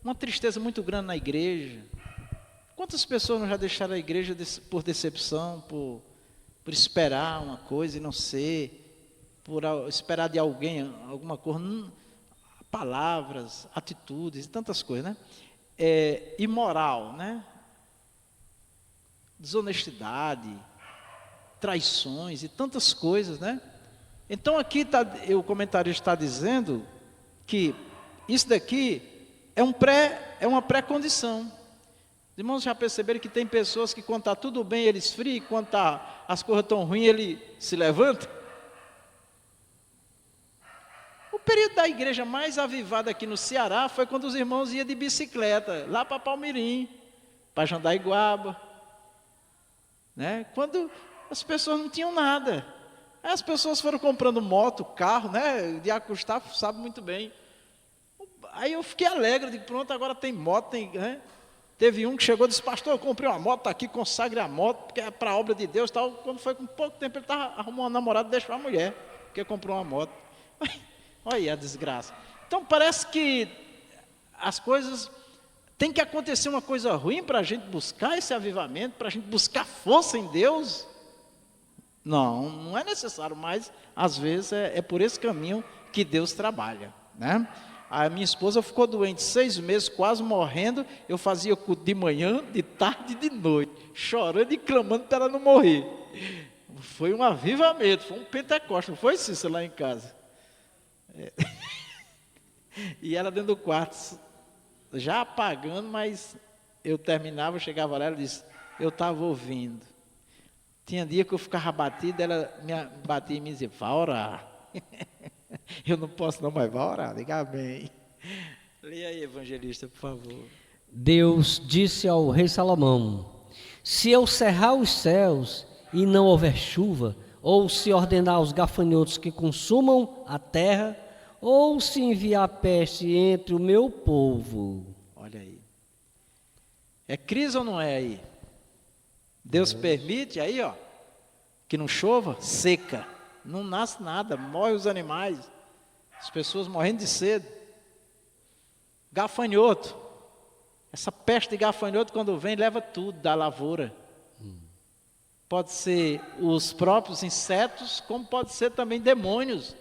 Uma tristeza muito grande na igreja. Quantas pessoas não já deixaram a igreja por decepção, por esperar uma coisa e não ser, por esperar de alguém alguma coisa, palavras, atitudes, tantas coisas, né? Imoral, né? Desonestidade, traições e tantas coisas, né? Então aqui o comentarista está dizendo que isso daqui é uma pré-condição. Os irmãos já perceberam que tem pessoas que quando está tudo bem ele esfria, e quando as coisas estão ruins ele se levanta? O período da igreja mais avivada aqui no Ceará foi quando os irmãos iam de bicicleta, lá para Palmirim, para Jandaiguaba, né? Quando as pessoas não tinham nada. Aí as pessoas foram comprando moto, carro, né? De Gustavo sabe muito bem. Aí eu fiquei alegre, digo, pronto, agora tem moto, tem, né? Teve um que chegou e disse: pastor, eu comprei uma moto, está aqui, consagre a moto, porque é para a obra de Deus, tal. Quando foi com pouco tempo, ele arrumou uma namorada e deixou a mulher, porque comprou uma moto. Olha aí a desgraça. Então parece que as coisas, tem que acontecer uma coisa ruim para a gente buscar esse avivamento, para a gente buscar força em Deus. Não é necessário, mas às vezes é por esse caminho que Deus trabalha, né? A minha esposa ficou doente 6 meses, quase morrendo. Eu fazia culto de manhã, de tarde e de noite, chorando e clamando para ela não morrer. Foi um avivamento, foi um Pentecostes, não foi, Cícero, lá em casa? E ela dentro do quarto, já apagando, mas eu terminava, eu chegava lá, ela disse: eu estava ouvindo. Tinha dia que eu ficava batido, ela me batia em mim e dizia: vá orar. Eu não posso não, mas vá orar, diga bem. Leia aí, evangelista, por favor. Deus disse ao rei Salomão: se eu cerrar os céus e não houver chuva, ou se ordenar aos gafanhotos que consumam a terra, ou se enviar peste entre o meu povo. Olha aí. É crise ou não é aí? Deus permite aí, ó, que não chova, seca. Não nasce nada, morrem os animais, as pessoas morrendo de sede. Gafanhoto, essa peste de gafanhoto quando vem leva tudo da lavoura. Pode ser os próprios insetos, como pode ser também demônios.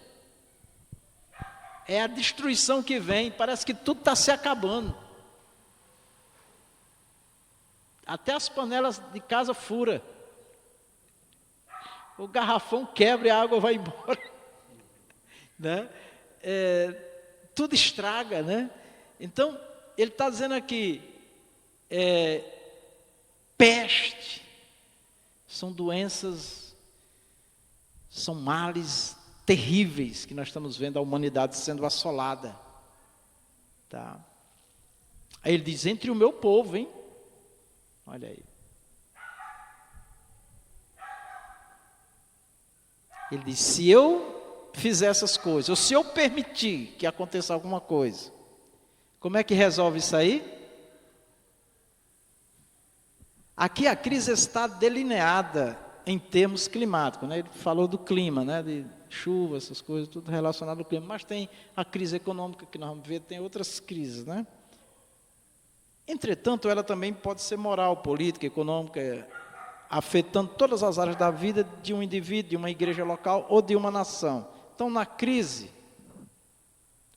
É a destruição que vem, parece que tudo está se acabando. Até as panelas de casa fura. o garrafão quebra e a água vai embora. Né? Tudo estraga, né? Então, ele está dizendo aqui, peste, são doenças, são males terríveis que nós estamos vendo a humanidade sendo assolada. Tá? Aí ele diz, entre o meu povo, hein? Olha aí. Ele diz, se eu fizer essas coisas, ou se eu permitir que aconteça alguma coisa, como é que resolve isso aí? Aqui a crise está delineada em termos climáticos, né? Ele falou do clima, né? De chuva, essas coisas, tudo relacionado ao clima, mas tem a crise econômica que nós vamos ver, tem outras crises, né? Entretanto, ela também pode ser moral, política, econômica, afetando todas as áreas da vida de um indivíduo, de uma igreja local ou de uma nação. Então, na crise,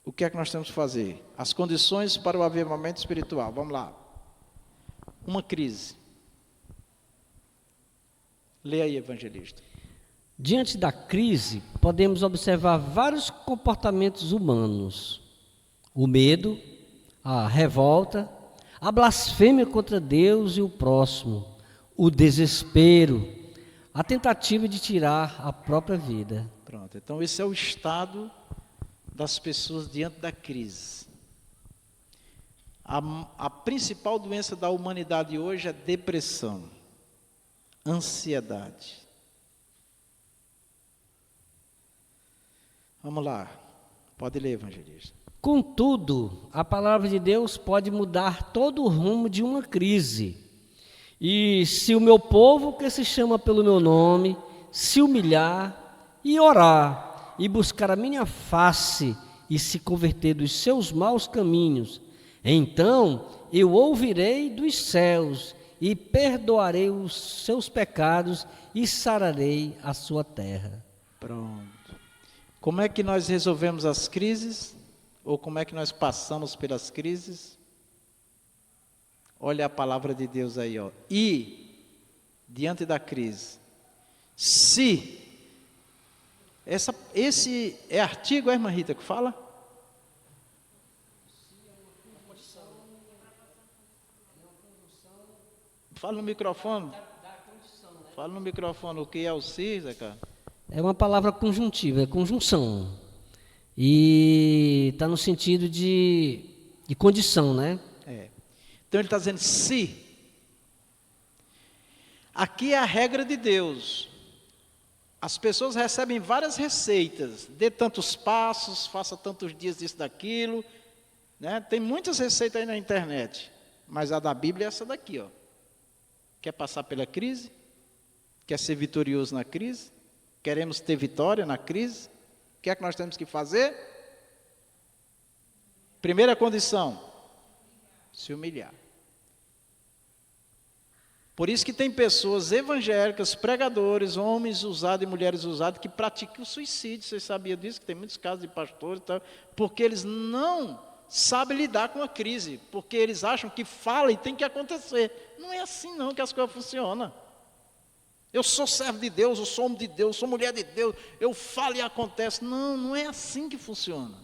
o que é que nós temos que fazer? As condições para o avivamento espiritual. Vamos lá. Uma crise. Leia aí, evangelista. Diante da crise, podemos observar vários comportamentos humanos. O medo, a revolta, a blasfêmia contra Deus e o próximo, o desespero, a tentativa de tirar a própria vida. Pronto, então esse é o estado das pessoas diante da crise. A principal doença da humanidade hoje é depressão, ansiedade. Vamos lá, pode ler, evangelista. Contudo, a palavra de Deus pode mudar todo o rumo de uma crise. E se o meu povo, que se chama pelo meu nome, se humilhar e orar, e buscar a minha face, e se converter dos seus maus caminhos, então eu ouvirei dos céus, e perdoarei os seus pecados, e sararei a sua terra. Pronto. Como é que nós resolvemos as crises? Ou como é que nós passamos pelas crises? Olha a palavra de Deus aí, ó. E, diante da crise, se, esse é artigo, irmã Rita, que fala? Fala no microfone. Fala no microfone o que é o se, Zé Carlos. É uma palavra conjuntiva, é conjunção. E está no sentido de condição, né? Então ele está dizendo se. Aqui é a regra de Deus. As pessoas recebem várias receitas. Dê tantos passos, faça tantos dias disso, daquilo. Né? Tem muitas receitas aí na internet. Mas a da Bíblia é essa daqui, ó. Quer passar pela crise? Quer ser vitorioso na crise? Queremos ter vitória na crise? O que é que nós temos que fazer? Primeira condição, se humilhar. Por isso que tem pessoas evangélicas, pregadores, homens usados e mulheres usadas, que praticam o suicídio. Vocês sabiam disso? Que tem muitos casos de pastores e tal, porque eles não sabem lidar com a crise, porque eles acham que fala e tem que acontecer. Não é assim não que as coisas funcionam. Eu sou servo de Deus, eu sou homem de Deus, eu sou mulher de Deus, eu falo e acontece. Não, não é assim que funciona.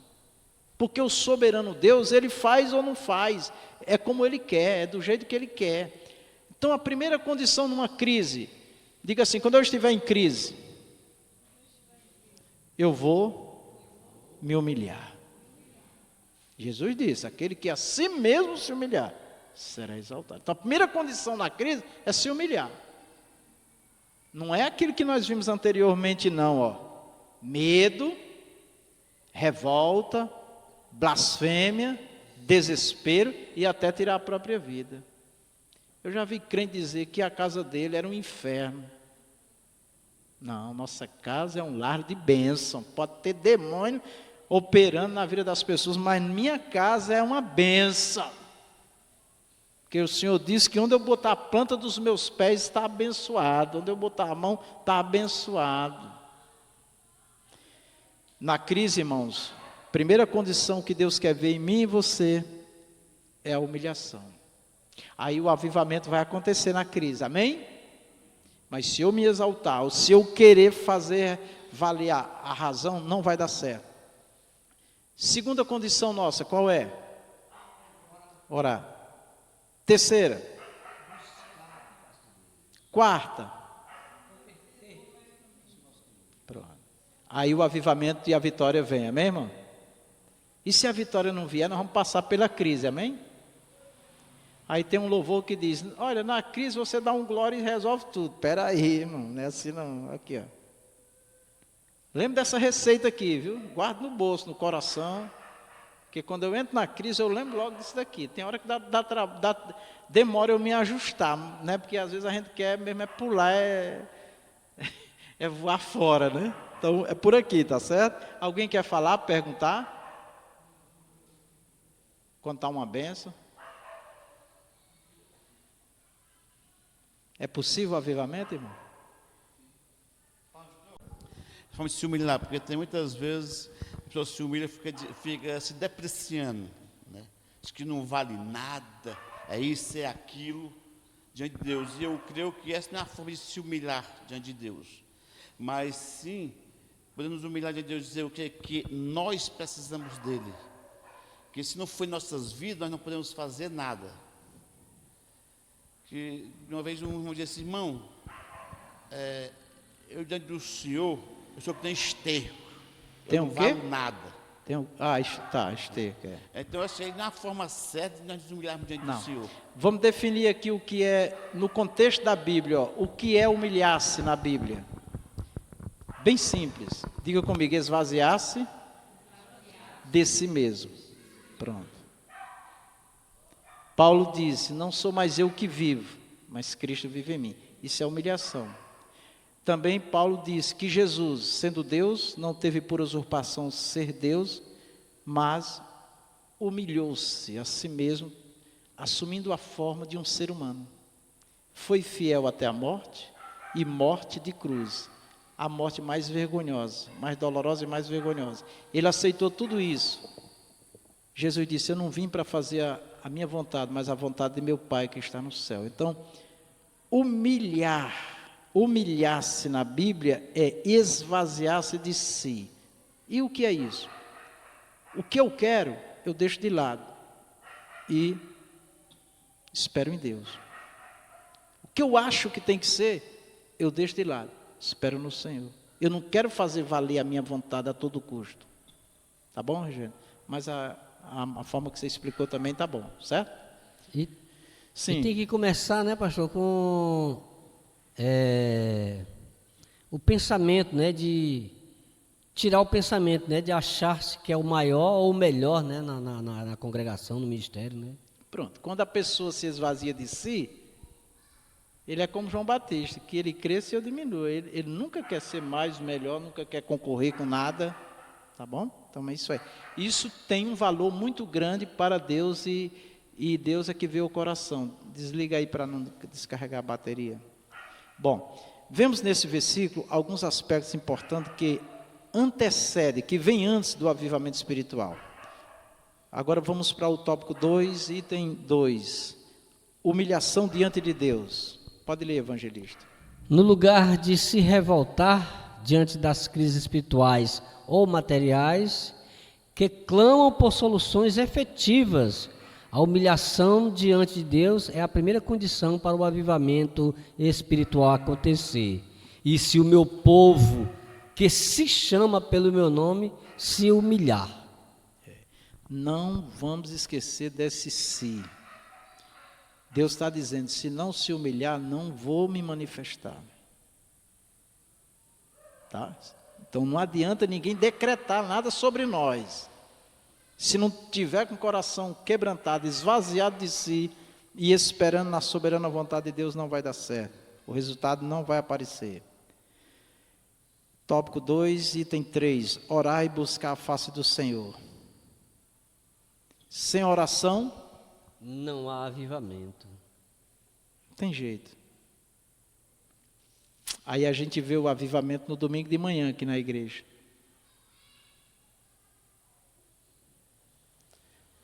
Porque o soberano Deus, ele faz ou não faz, é como ele quer, é do jeito que ele quer. Então a primeira condição numa crise, diga assim, quando eu estiver em crise, eu vou me humilhar. Jesus disse, aquele que a si mesmo se humilhar, será exaltado. Então a primeira condição na crise é se humilhar. Não é aquilo que nós vimos anteriormente não, ó. Medo, revolta, blasfêmia, desespero e até tirar a própria vida. Eu já vi crente dizer que a casa dele era um inferno. Não, nossa casa é um lar de bênção. Pode ter demônio operando na vida das pessoas, mas minha casa é uma bênção. Porque o Senhor disse que onde eu botar a planta dos meus pés está abençoado. Onde eu botar a mão está abençoado. Na crise, irmãos, primeira condição que Deus quer ver em mim e você é a humilhação. Aí o avivamento vai acontecer na crise, amém? Mas se eu me exaltar, ou se eu querer fazer valer a razão, não vai dar certo. Segunda condição nossa, qual é? Orar. Terceira. Quarta. Pronto. Aí o avivamento e a vitória vem, amém, irmão? E se a vitória não vier, nós vamos passar pela crise, amém? Aí tem um louvor que diz, olha, na crise você dá um glória e resolve tudo. Espera aí, irmão, não é assim não. Aqui, ó. Lembra dessa receita aqui, viu? Guarda no bolso, no coração. Porque quando eu entro na crise, eu lembro logo disso daqui. Tem hora que demora eu me ajustar, né? Porque às vezes a gente quer mesmo pular, é voar fora, né? Então, é por aqui, tá certo? Alguém quer falar, perguntar? Contar uma benção? É possível o avivamento, irmão? Vamos se humilhar, porque tem muitas vezes a pessoa se humilha e fica se depreciando, né? Diz que não vale nada, é isso, é aquilo, diante de Deus. E eu creio que essa não é a forma de se humilhar diante de Deus. Mas sim, podemos humilhar diante de Deus e dizer o que? Que nós precisamos dele. Que se não for em nossas vidas, nós não podemos fazer nada. Que uma vez um irmão disse, irmão, eu diante do Senhor, eu sou que tem esterco. Tem eu um não quê? valo nada. Esterco. Então eu achei na forma certa de nós nos humilharmos diante do Senhor. Vamos definir aqui o que é, no contexto da Bíblia, ó, o que é humilhar-se na Bíblia. Bem simples. Diga comigo, esvaziar-se de si mesmo. Pronto. Paulo disse, não sou mais eu que vivo, mas Cristo vive em mim. Isso é humilhação. Também Paulo disse que Jesus, sendo Deus, não teve por usurpação ser Deus, mas humilhou-se a si mesmo, assumindo a forma de um ser humano. Foi fiel até a morte, e morte de cruz. A morte mais vergonhosa, mais dolorosa e mais vergonhosa. Ele aceitou tudo isso. Jesus disse, eu não vim para fazer a minha vontade, mas a vontade de meu Pai que está no céu. Então, humilhar-se na Bíblia é esvaziar-se de si. E o que é isso? O que eu quero, eu deixo de lado e espero em Deus. O que eu acho que tem que ser, eu deixo de lado, espero no Senhor. Eu não quero fazer valer a minha vontade a todo custo. Tá bom, Rogério? Mas a forma que você explicou também tá bom, certo? Sim. E tem que começar, né, pastor, com o pensamento, né, de tirar o pensamento, né, de achar-se que é o maior ou o melhor, né, na congregação, no ministério, né? Pronto. Quando a pessoa se esvazia de si, ele é como João Batista, que ele cresce e eu diminuo. Ele nunca quer ser mais, melhor, nunca quer concorrer com nada, tá bom? Então é isso aí. Isso tem um valor muito grande para Deus e Deus é que vê o coração. Desliga aí para não descarregar a bateria. Bom, vemos nesse versículo alguns aspectos importantes que antecedem, que vêm antes do avivamento espiritual. Agora vamos para o tópico 2, item 2. Humilhação diante de Deus. Pode ler, evangelista. No lugar de se revoltar diante das crises espirituais ou materiais, que clamam por soluções efetivas, a humilhação diante de Deus é a primeira condição para o avivamento espiritual acontecer. E se o meu povo, que se chama pelo meu nome, se humilhar. Não vamos esquecer desse si. Deus está dizendo, se não se humilhar, não vou me manifestar. Tá? Então não adianta ninguém decretar nada sobre nós. Se não tiver com o coração quebrantado, esvaziado de si e esperando na soberana vontade de Deus, não vai dar certo. O resultado não vai aparecer. Tópico 2, item 3. Orar e buscar a face do Senhor. Sem oração, não há avivamento. Não tem jeito. Aí a gente vê o avivamento no domingo de manhã aqui na igreja.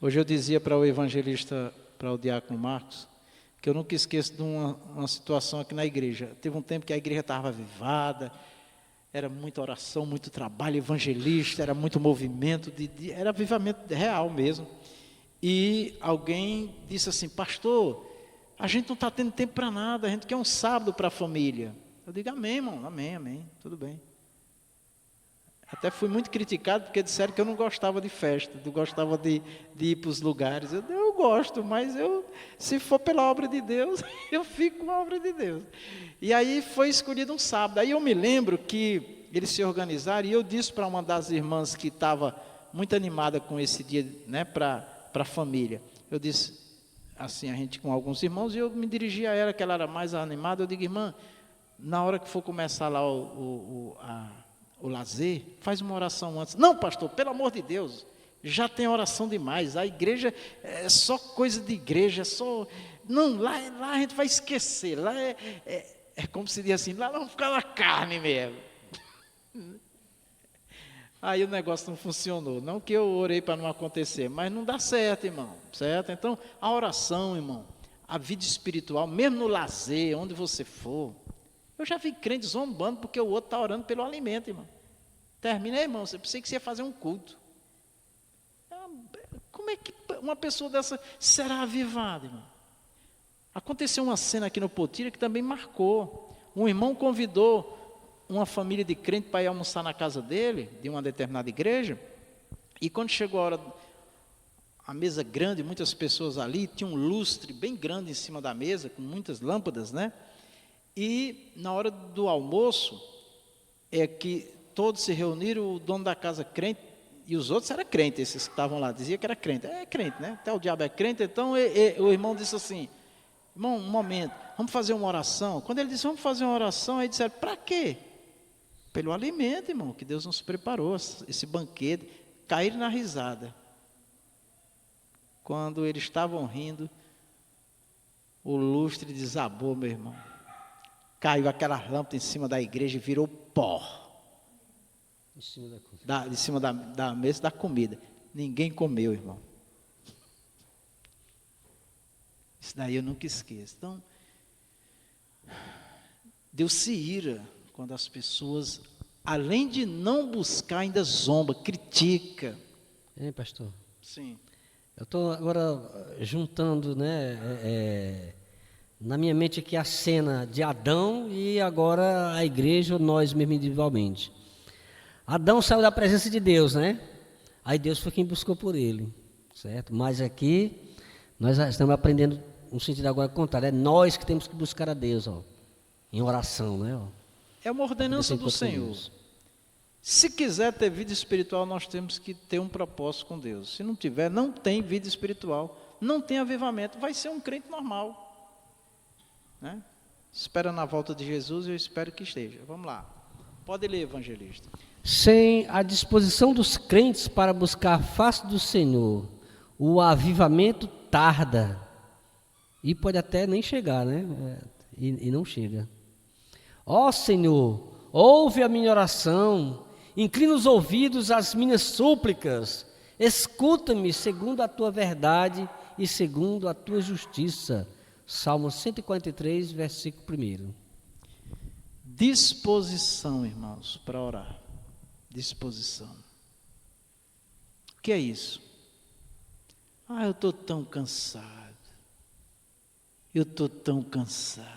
Hoje eu dizia para o evangelista, para o diácono Marcos, que eu nunca esqueço de uma situação aqui na igreja. Teve um tempo que a igreja estava avivada, era muita oração, muito trabalho evangelista, era muito movimento, era avivamento real mesmo. E alguém disse assim: pastor, a gente não está tendo tempo para nada, a gente quer um sábado para a família. Eu digo: amém, irmão, amém, tudo bem. Até fui muito criticado porque disseram que eu não gostava de festa, não gostava de ir para os lugares. Eu gosto, mas se for pela obra de Deus, eu fico com a obra de Deus. E aí foi escolhido um sábado. Aí eu me lembro que eles se organizaram e eu disse para uma das irmãs que estava muito animada com esse dia, né, para a família. Eu disse assim, a gente com alguns irmãos, e eu me dirigi a ela, que ela era mais animada. Eu digo: irmã, na hora que for começar lá o lazer, faz uma oração antes. Não, pastor, pelo amor de Deus, já tem oração demais, a igreja é só coisa de igreja, não, lá a gente vai esquecer, lá é como se diz assim, lá vamos ficar na carne mesmo. Aí o negócio não funcionou, não que eu orei para não acontecer, mas não dá certo, irmão, certo? Então, a oração, irmão, a vida espiritual, mesmo no lazer, onde você for. Eu já vi crente zombando porque o outro está orando pelo alimento, irmão. Termina, irmão, você pensei que você ia fazer um culto. Como é que uma pessoa dessa será avivada, irmão? Aconteceu uma cena aqui no Potira que também marcou. Um irmão convidou uma família de crente para ir almoçar na casa dele, de uma determinada igreja, e quando chegou a hora, a mesa grande, muitas pessoas ali, tinha um lustre bem grande em cima da mesa, com muitas lâmpadas, né? E na hora do almoço, é que todos se reuniram, o dono da casa crente, e os outros eram crentes, esses que estavam lá, dizia que era crente. É crente, né? Até o diabo é crente. Então o irmão disse assim: irmão, um momento, vamos fazer uma oração. Quando ele disse: vamos fazer uma oração, aí disseram: para quê? Pelo alimento, irmão, que Deus nos preparou, esse banquete. Caíram na risada. Quando eles estavam rindo, o lustre desabou, meu irmão. Caiu aquela lâmpada em cima da igreja e virou pó. De cima da mesa da comida. Ninguém comeu, irmão. Isso daí eu nunca esqueço. Então, Deus se ira quando as pessoas, além de não buscar, ainda zomba, critica. Hein, pastor? Sim. Eu estou agora juntando, né, na minha mente aqui a cena de Adão e agora a igreja, nós mesmo individualmente. Adão saiu da presença de Deus, né? Aí Deus foi quem buscou por ele, certo? Mas aqui nós estamos aprendendo um sentido agora contrário. É nós que temos que buscar a Deus, ó, em oração, né? Ó. É uma ordenança do Senhor. Se quiser ter vida espiritual, nós temos que ter um propósito com Deus. Se não tiver, não tem vida espiritual, não tem avivamento, vai ser um crente normal, né? Espera na volta de Jesus, eu espero que esteja. Vamos lá. Pode ler, evangelista. Sem a disposição dos crentes para buscar a face do Senhor, o avivamento tarda e pode até nem chegar, né? E não chega. Ó Senhor, ouve a minha oração, inclina os ouvidos às minhas súplicas, escuta-me segundo a tua verdade e segundo a tua justiça. Salmo 143, versículo 1. Disposição, irmãos, para orar. Disposição. O que é isso? Eu estou tão cansado. Eu estou tão cansada.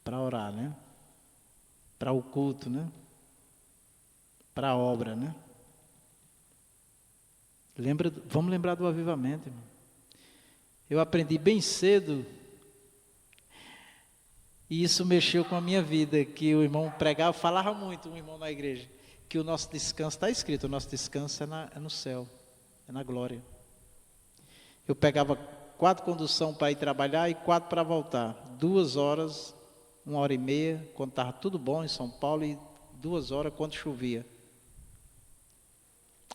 Para orar, né? Para o culto, né? Para a obra, né? Vamos lembrar do avivamento, irmão. Eu aprendi bem cedo, e isso mexeu com a minha vida, que o irmão pregava, falava muito, um irmão na igreja, que o nosso descanso, está escrito, o nosso descanso é no céu, é na glória. Eu pegava 4 condução para ir trabalhar e 4 para voltar, 2 horas, 1h30, quando estava tudo bom em São Paulo, e 2 horas quando chovia.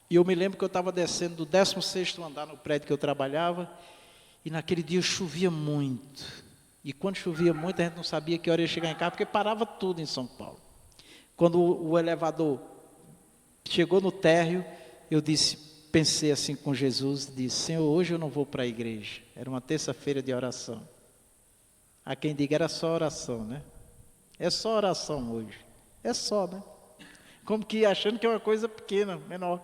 E eu me lembro que eu estava descendo do 16º andar no prédio que eu trabalhava, e naquele dia chovia muito. E quando chovia muito, a gente não sabia que hora ia chegar em casa, porque parava tudo em São Paulo. Quando o elevador chegou no térreo, eu disse: pensei assim com Jesus, disse, Senhor, hoje eu não vou para a igreja. Era uma terça-feira de oração. Há quem diga, era só oração, né? É só oração hoje. É só, né? Como que achando que é uma coisa pequena, menor.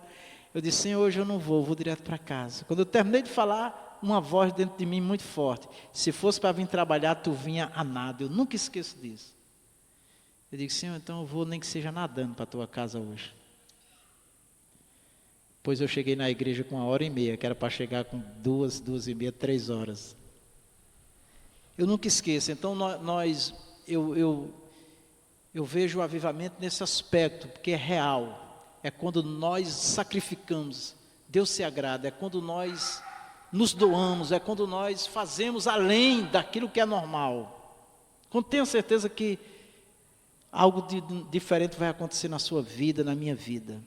Eu disse, Senhor, hoje eu não vou direto para casa. Quando eu terminei de falar, uma voz dentro de mim muito forte. Se fosse para vir trabalhar, tu vinha a nada. Eu nunca esqueço disso. Eu digo, Senhor, então eu vou nem que seja nadando para a tua casa hoje. Pois eu cheguei na igreja com 1h30, que era para chegar com 2h30, 3 horas. Eu nunca esqueço. Então eu vejo o avivamento nesse aspecto, porque é real. É quando nós sacrificamos, Deus se agrada. É quando nós nos doamos, é quando nós fazemos além daquilo que é normal. Quando tenho certeza que algo diferente vai acontecer na sua vida, na minha vida.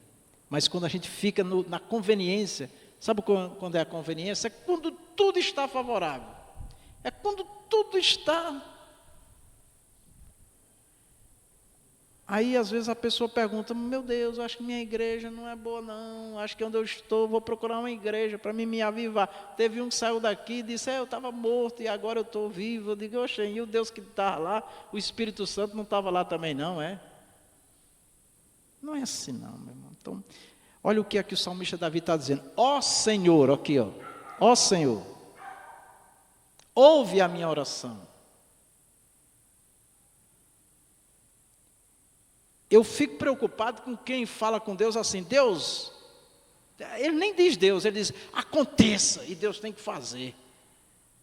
Mas quando a gente fica na conveniência, sabe quando é a conveniência? É quando tudo está favorável. É quando tudo está. Aí às vezes a pessoa pergunta, meu Deus, eu acho que minha igreja não é boa não, acho que onde eu estou, vou procurar uma igreja para me avivar. Teve um que saiu daqui e disse, eu estava morto e agora eu estou vivo. Eu digo, oxe, e o Deus que estava lá, o Espírito Santo não estava lá também não, é? Não é assim não, meu irmão. Então, olha o que é que o salmista Davi está dizendo. Ó Senhor, aqui ó, ó Senhor, ouve a minha oração. Eu fico preocupado com quem fala com Deus assim, Deus, ele nem diz Deus, ele diz, aconteça, e Deus tem que fazer.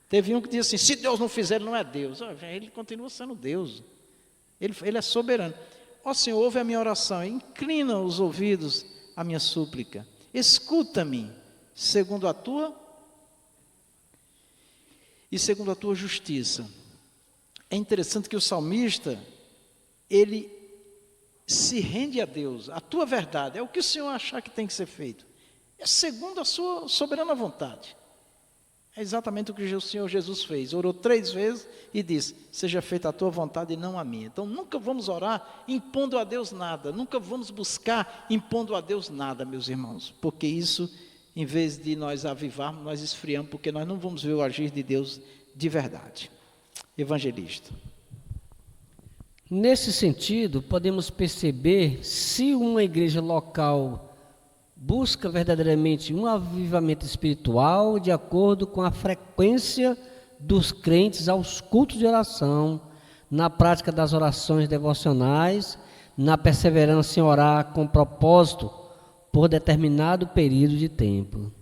Teve um que diz assim, se Deus não fizer, ele não é Deus. Ele continua sendo Deus, ele é soberano. Ó Senhor, ouve a minha oração, inclina os ouvidos à minha súplica, escuta-me, segundo a tua justiça. É interessante que o salmista, ele se rende a Deus, a tua verdade, é o que o Senhor achar que tem que ser feito, é segundo a sua soberana vontade. É exatamente o que o Senhor Jesus fez, orou 3 vezes e disse, seja feita a tua vontade e não a minha. Então nunca vamos orar impondo a Deus nada, nunca vamos buscar impondo a Deus nada, meus irmãos, porque isso, em vez de nós avivarmos, nós esfriamos, porque nós não vamos ver o agir de Deus de verdade. Evangelista. Nesse sentido, podemos perceber se uma igreja local busca verdadeiramente um avivamento espiritual de acordo com a frequência dos crentes aos cultos de oração, na prática das orações devocionais, na perseverança em orar com propósito por determinado período de tempo.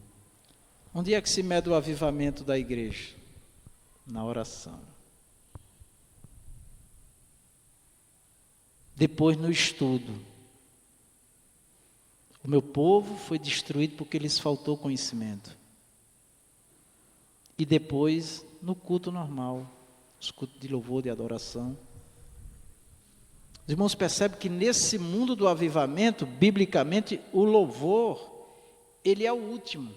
Onde é que se mede o avivamento da igreja? Na oração. Depois no estudo. O meu povo foi destruído porque lhes faltou conhecimento. E depois no culto normal, os cultos de louvor, de adoração. Os irmãos percebem que nesse mundo do avivamento, biblicamente, o louvor, ele é o último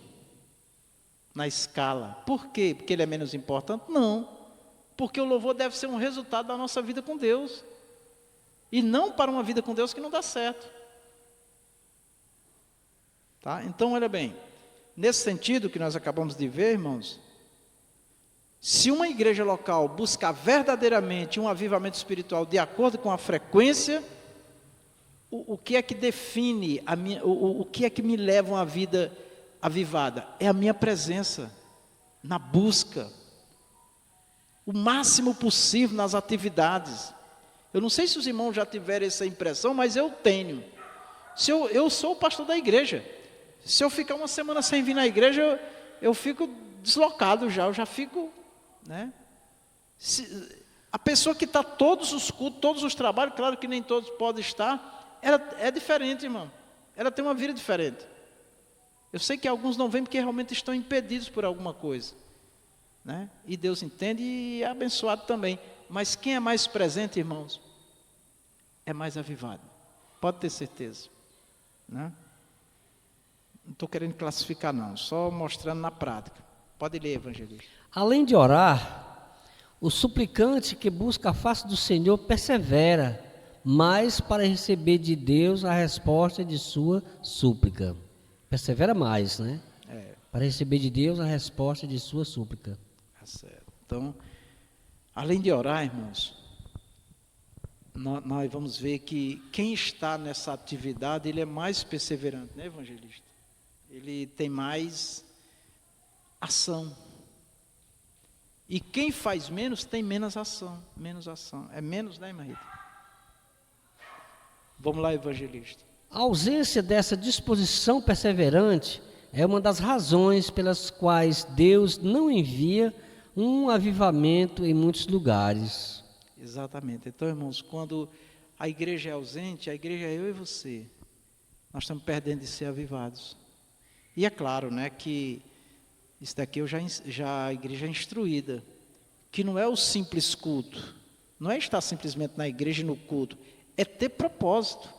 na escala. Por quê? Porque ele é menos importante? Não. Porque o louvor deve ser um resultado da nossa vida com Deus. E não para uma vida com Deus que não dá certo. Tá? Então, olha bem, nesse sentido que nós acabamos de ver, irmãos, se uma igreja local buscar verdadeiramente um avivamento espiritual de acordo com a frequência, o que é que define, o que é que me leva a uma vida avivada? É a minha presença na busca, o máximo possível nas atividades. Eu não sei se os irmãos já tiveram essa impressão, mas eu tenho. Eu sou o pastor da igreja. Se eu ficar uma semana sem vir na igreja, eu fico deslocado já, eu já fico, né? A pessoa que está todos os cultos, todos os trabalhos, claro que nem todos podem estar, ela é diferente, irmão. Ela tem uma vida diferente. Eu sei que alguns não vêm porque realmente estão impedidos por alguma coisa, né? E Deus entende e é abençoado também. Mas quem é mais presente, irmãos, é mais avivado. Pode ter certeza, né? Não estou querendo classificar não, só mostrando na prática. Pode ler, evangelista. Além de orar, o suplicante que busca a face do Senhor persevera, mais para receber de Deus a resposta de sua súplica. Persevera mais, né? É, Para receber de Deus a resposta de sua súplica. tá certo. Então, além de orar, irmãos, nós vamos ver que quem está nessa atividade, ele é mais perseverante, né, evangelista? Ele tem mais ação. E quem faz menos, tem menos ação. Menos ação. É menos, né, irmã Rita? Vamos lá, evangelista. A ausência dessa disposição perseverante é uma das razões pelas quais Deus não envia um avivamento em muitos lugares. Exatamente. Então, irmãos, quando a igreja é ausente, a igreja é eu e você. Nós estamos perdendo de ser avivados. E é claro, né, que isso daqui a igreja é instruída, que não é o simples culto, não é estar simplesmente na igreja e no culto, é ter propósito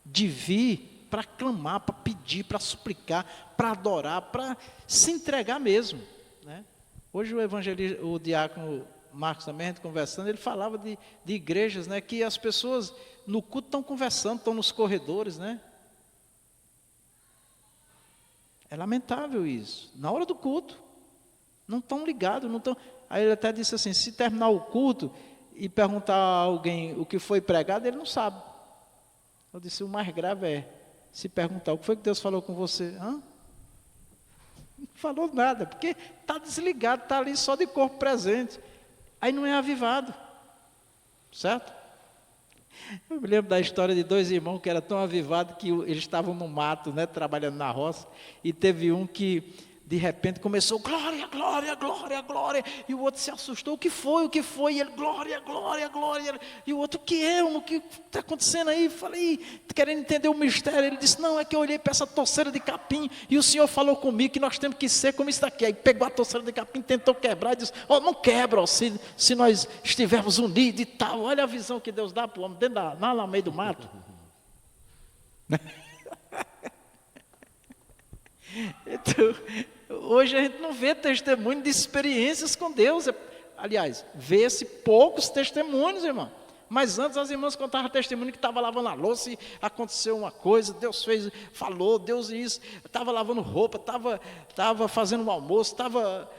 de vir para clamar, para pedir, para suplicar, para adorar, para se entregar mesmo, né? Hoje o diácono Marcos também, a gente conversando, ele falava de igrejas, né, que as pessoas no culto estão conversando, estão nos corredores, né? É lamentável isso. Na hora do culto, não estão ligados, não estão. Aí ele até disse assim: se terminar o culto e perguntar a alguém o que foi pregado, ele não sabe. Eu disse: o mais grave é se perguntar o que foi que Deus falou com você. Hã? Não falou nada, porque está desligado, está ali só de corpo presente. Aí não é avivado, certo? Eu me lembro da história de dois irmãos que eram tão avivados que eles estavam no mato, né, trabalhando na roça, e teve um que de repente começou: glória, glória, glória, glória, e o outro se assustou: o que foi, e ele: glória, glória, glória, e o outro: o que é, o que está acontecendo aí? Falei, querendo entender o mistério. Ele disse: não, é que eu olhei para essa toceira de capim e o Senhor falou comigo que nós temos que ser como isso daqui. Aí pegou a toceira de capim, tentou quebrar e disse: não quebra, se nós estivermos unidos e tal. Olha a visão que Deus dá para o homem dentro lá no meio do mato. Então, hoje a gente não vê testemunho de experiências com Deus. Aliás, vê-se poucos testemunhos, irmão. Mas antes as irmãs contavam testemunho que estava lavando a louça e aconteceu uma coisa, Deus fez, falou, Deus isso, estava lavando roupa, estava fazendo um almoço, estava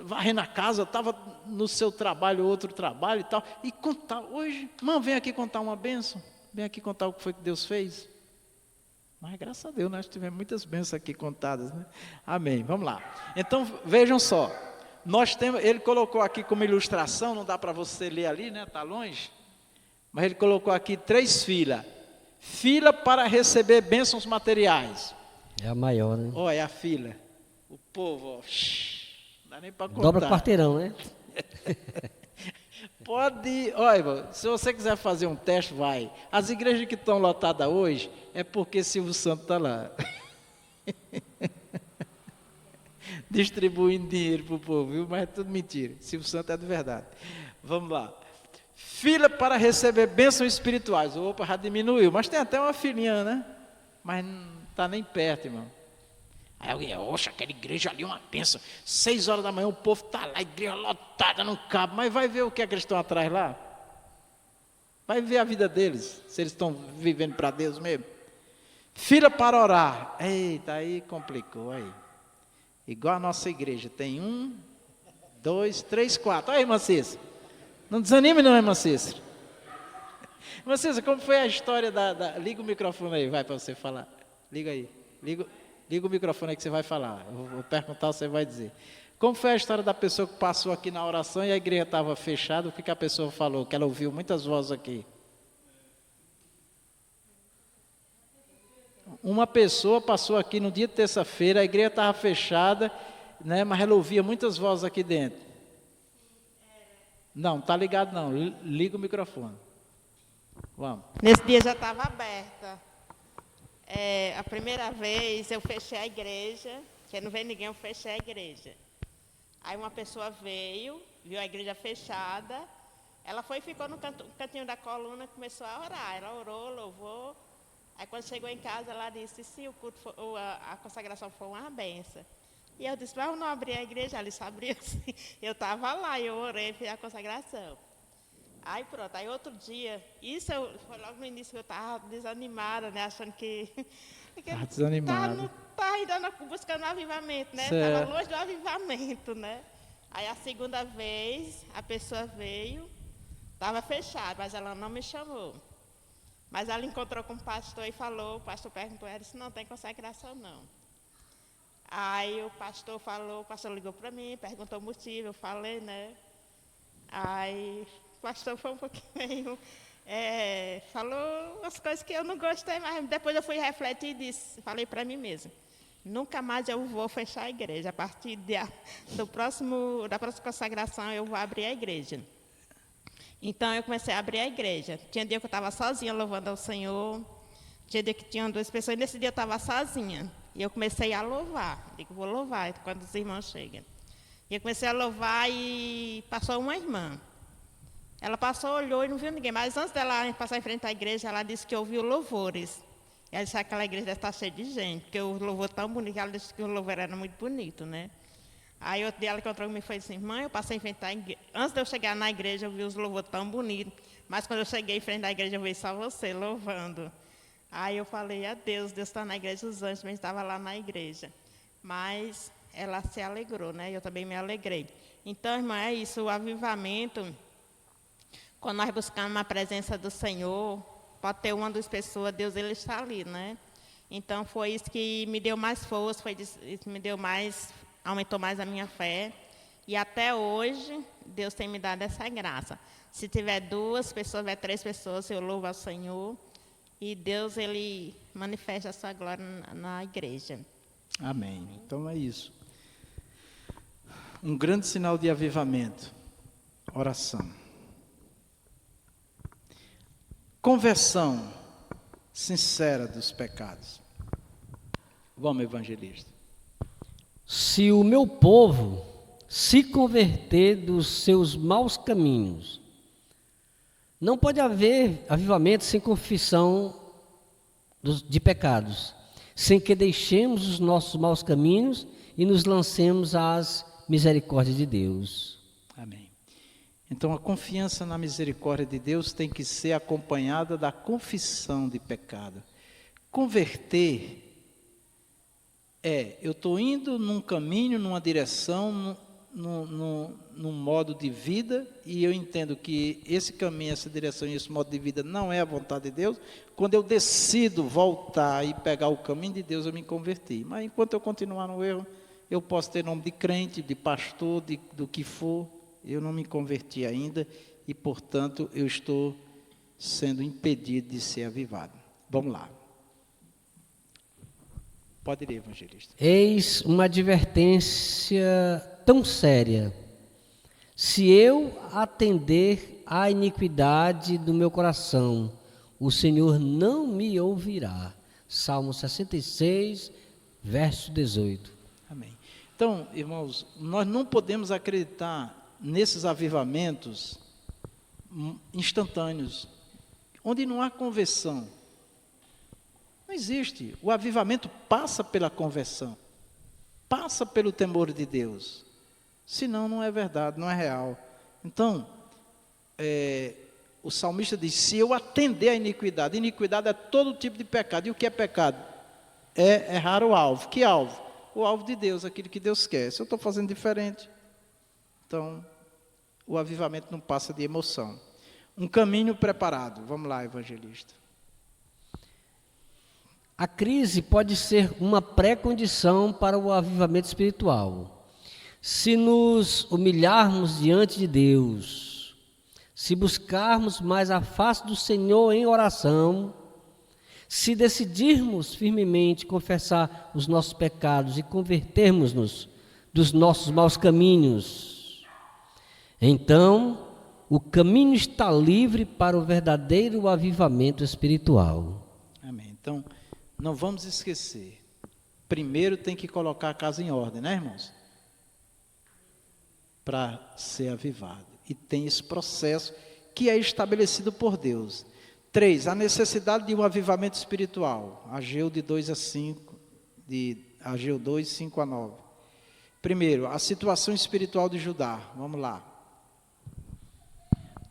varrendo a casa, estava no seu trabalho, outro trabalho e tal. E contar, hoje, irmão, vem aqui contar uma bênção, vem aqui contar o que foi que Deus fez. Mas graças a Deus nós tivemos muitas bênçãos aqui contadas, né? Amém, vamos lá. Então vejam só, nós temos, ele colocou aqui como ilustração, não dá para você ler ali, né? Está longe. Mas ele colocou aqui 3 filas. Fila para receber bênçãos materiais. É a maior, né? Olha, é a fila. O povo, ó, não dá nem para contar. Dobra quarteirão, né? Pode, olha, se você quiser fazer um teste, vai. As igrejas que estão lotadas hoje, é porque Silvio Santos está lá. Distribuindo dinheiro para o povo, viu? Mas é tudo mentira. Silvio Santos é de verdade. Vamos lá. Fila para receber bênçãos espirituais. Opa, já diminuiu, mas tem até uma filinha, né? Mas não está nem perto, irmão. Aí alguém: oxa, aquela igreja ali é uma bênção. 6 horas da manhã o povo está lá, a igreja lotada, não cabe. Mas vai ver o que é que eles estão atrás lá. Vai ver a vida deles, se eles estão vivendo para Deus mesmo. Fila para orar. Eita, aí complicou aí. Igual a nossa igreja, tem 1, 2, 3, 4. Olha, irmã Cícera. Não desanime não, irmã Cícera. Irmã Cícera, como foi a história Liga o microfone aí, vai, para você falar. Liga aí. Liga o microfone aí que você vai falar. Eu vou perguntar, você vai dizer. Como foi a história da pessoa que passou aqui na oração e a igreja estava fechada? O que a pessoa falou? Que ela ouviu muitas vozes aqui. Uma pessoa passou aqui no dia de terça-feira, a igreja estava fechada, né, mas ela ouvia muitas vozes aqui dentro. Não, está ligado não. Liga o microfone. Vamos. Nesse dia já estava aberta. A primeira vez eu fechei a igreja, que não veio ninguém, eu fechei a igreja. Aí uma pessoa veio, viu a igreja fechada, ela foi e ficou no cantinho da coluna e começou a orar. Ela orou, louvou. Aí quando chegou em casa, ela disse: se o culto a consagração foi uma benção. E eu disse: mas eu não abri a igreja? Ela disse: abriu sim. Eu estava lá, eu orei, fiz a consagração. Aí pronto, aí outro dia, foi logo no início que eu estava desanimada, né, achando que Estava desanimada. Não estava ainda buscando o avivamento, né? Certo. Estava longe do avivamento, né? Aí a segunda vez, a pessoa veio, estava fechado, mas ela não me chamou. Mas ela encontrou com o pastor e falou, o pastor perguntou a ela, se não tem consagração não. Aí o pastor ligou para mim, perguntou o motivo, eu falei, né? Aí o pastor foi um pouquinho, falou as coisas que eu não gostei, mas depois eu fui refletir e disse, falei para mim mesma, nunca mais eu vou fechar a igreja, a partir da próxima consagração eu vou abrir a igreja. Então eu comecei a abrir a igreja. Tinha dia que eu estava sozinha louvando ao Senhor, tinha dia que tinham 2 pessoas, e nesse dia eu estava sozinha. E eu comecei a louvar, digo, vou louvar quando os irmãos chegam. E eu comecei a louvar e passou uma irmã. Ela passou, olhou e não viu ninguém, mas antes dela passar em frente à igreja, ela disse que ouviu louvores. E ela disse que aquela igreja deve estar cheia de gente, porque o louvor tão bonito, ela disse que o louvor era muito bonito, né? Aí outro dia ela encontrou comigo e foi assim, mãe, eu passei em frente à igreja. Antes de eu chegar na igreja, eu vi os louvores tão bonitos, mas quando eu cheguei em frente à igreja, eu vi só você louvando. Aí eu falei, Deus está na igreja, os anjos também estavam lá na igreja. Mas ela se alegrou, né? Eu também me alegrei. Então, irmã, é isso, o avivamento, quando nós buscamos a presença do Senhor, pode ter uma das pessoas, Deus ele está ali, né? Então foi isso que me deu mais força, foi isso que me deu mais, aumentou mais a minha fé. E até hoje, Deus tem me dado essa graça. Se tiver 2 pessoas, tiver 3 pessoas, eu louvo ao Senhor. E Deus, ele manifesta a sua glória na igreja. Amém. Então é isso. Um grande sinal de avivamento. Oração. Conversão sincera dos pecados. Vamos, evangelista. Se o meu povo se converter dos seus maus caminhos, não pode haver avivamento sem confissão de pecados, sem que deixemos os nossos maus caminhos e nos lancemos às misericórdias de Deus. Amém. Então, a confiança na misericórdia de Deus tem que ser acompanhada da confissão de pecado. Converter eu estou indo num caminho, numa direção, num modo de vida, e eu entendo que esse caminho, essa direção e esse modo de vida não é a vontade de Deus. Quando eu decido voltar e pegar o caminho de Deus, eu me converti. Mas enquanto eu continuar no erro, eu posso ter nome de crente, de pastor, do que for, eu não me converti ainda e, portanto, eu estou sendo impedido de ser avivado. Vamos lá. Pode ir, evangelista. Eis uma advertência tão séria. Se eu atender à iniquidade do meu coração, o Senhor não me ouvirá. Salmo 66, verso 18. Amém. Então, irmãos, nós não podemos acreditar nesses avivamentos instantâneos, onde não há conversão. Não existe. O avivamento passa pela conversão, passa pelo temor de Deus. Senão não é verdade, não é real. Então, o salmista diz, se eu atender à iniquidade, iniquidade é todo tipo de pecado. E o que é pecado? É errar o alvo. Que alvo? O alvo de Deus, aquilo que Deus quer. Se eu estou fazendo diferente, então, o avivamento não passa de emoção. Um caminho preparado. Vamos lá, evangelista. A crise pode ser uma pré-condição para o avivamento espiritual. Se nos humilharmos diante de Deus, se buscarmos mais a face do Senhor em oração, se decidirmos firmemente confessar os nossos pecados e convertermos-nos dos nossos maus caminhos, então o caminho está livre para o verdadeiro avivamento espiritual. Amém. Então, não vamos esquecer, primeiro tem que colocar a casa em ordem, né, irmãos? Para ser avivado. E tem esse processo que é estabelecido por Deus. 3, a necessidade de um avivamento espiritual. Ageu de 2 a 5, Ageu 2, 5 a 9. Primeiro, a situação espiritual de Judá. Vamos lá.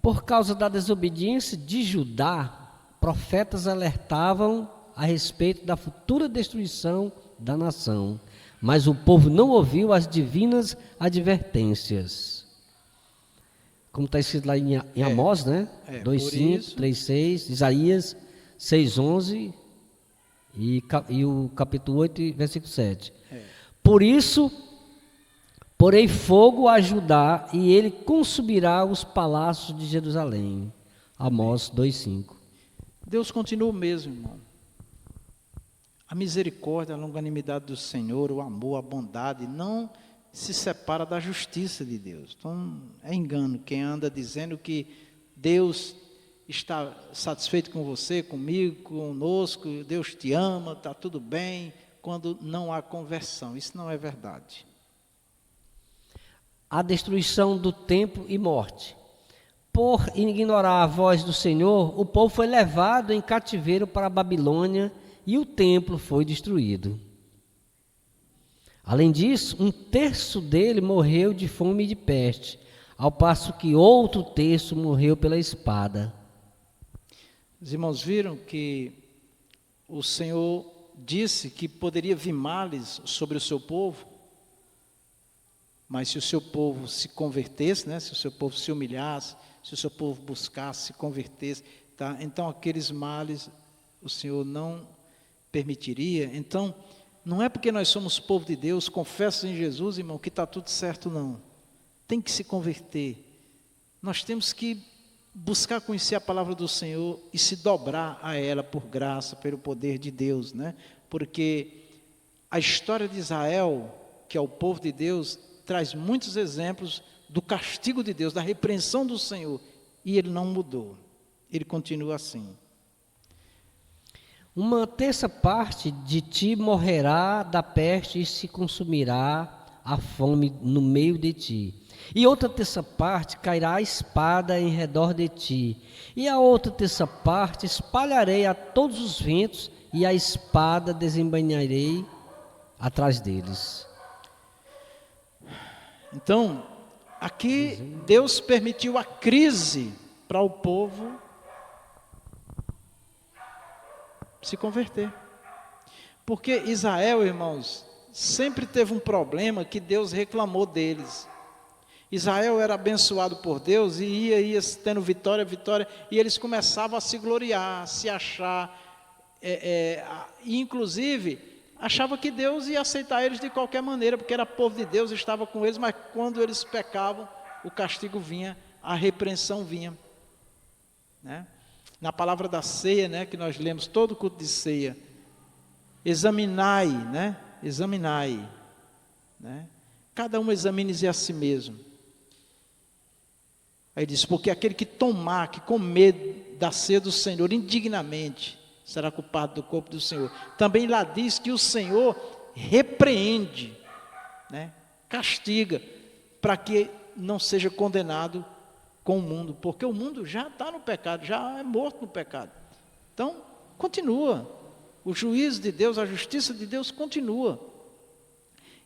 Por causa da desobediência de Judá, profetas alertavam a respeito da futura destruição da nação. Mas o povo não ouviu as divinas advertências. Como está escrito lá em Amós, né? 2:5, 3:6, Isaías 6:11 e o capítulo 8, versículo 7. Por isso, porei fogo a Judá e ele consumirá os palácios de Jerusalém. Amós 2:5. Deus continua o mesmo, irmão. A misericórdia, a longanimidade do Senhor, o amor, a bondade, não se separa da justiça de Deus. Então, é engano quem anda dizendo que Deus está satisfeito com você, comigo, conosco, Deus te ama, está tudo bem, quando não há conversão. Isso não é verdade. A destruição do templo e morte. Por ignorar a voz do Senhor, o povo foi levado em cativeiro para a Babilônia e o templo foi destruído. Além disso, 1/3 dele morreu de fome e de peste, ao passo que outro terço morreu pela espada. Os irmãos viram que o Senhor disse que poderia vir males sobre o seu povo, mas se o seu povo se convertesse, né, se o seu povo se humilhasse, se o seu povo buscasse, se convertesse, tá? Então aqueles males o Senhor não permitiria. Então, não é porque nós somos povo de Deus, confessa em Jesus, irmão, que está tudo certo, não. Tem que se converter. Nós temos que buscar conhecer a palavra do Senhor e se dobrar a ela por graça, pelo poder de Deus, né? Porque a história de Israel, que é o povo de Deus, traz muitos exemplos do castigo de Deus, da repreensão do Senhor, e ele não mudou, ele continua assim. 1/3 parte de ti morrerá da peste e se consumirá a fome no meio de ti. E outra 1/3 parte cairá a espada em redor de ti. E a outra 1/3 parte espalharei a todos os ventos e a espada desembainharei atrás deles. Então, aqui Deus permitiu a crise para o povo se converter. Porque Israel, irmãos, sempre teve um problema que Deus reclamou deles. Israel era abençoado por Deus e ia tendo vitória, e eles começavam a se gloriar, a se achar, e inclusive achava que Deus ia aceitar eles de qualquer maneira, porque era povo de Deus, estava com eles, mas quando eles pecavam, o castigo vinha, a repreensão vinha, né? Na palavra da ceia, né, que nós lemos todo culto de ceia, examinai, né? Examinai, né? Cada um examine-se a si mesmo. Aí diz, porque aquele que tomar, que comer da ceia do Senhor indignamente, será culpado do corpo do Senhor. Também lá diz que o Senhor repreende, né? Castiga, para que não seja condenado com o mundo, porque o mundo já está no pecado, já é morto no pecado. Então, continua. O juízo de Deus, a justiça de Deus continua.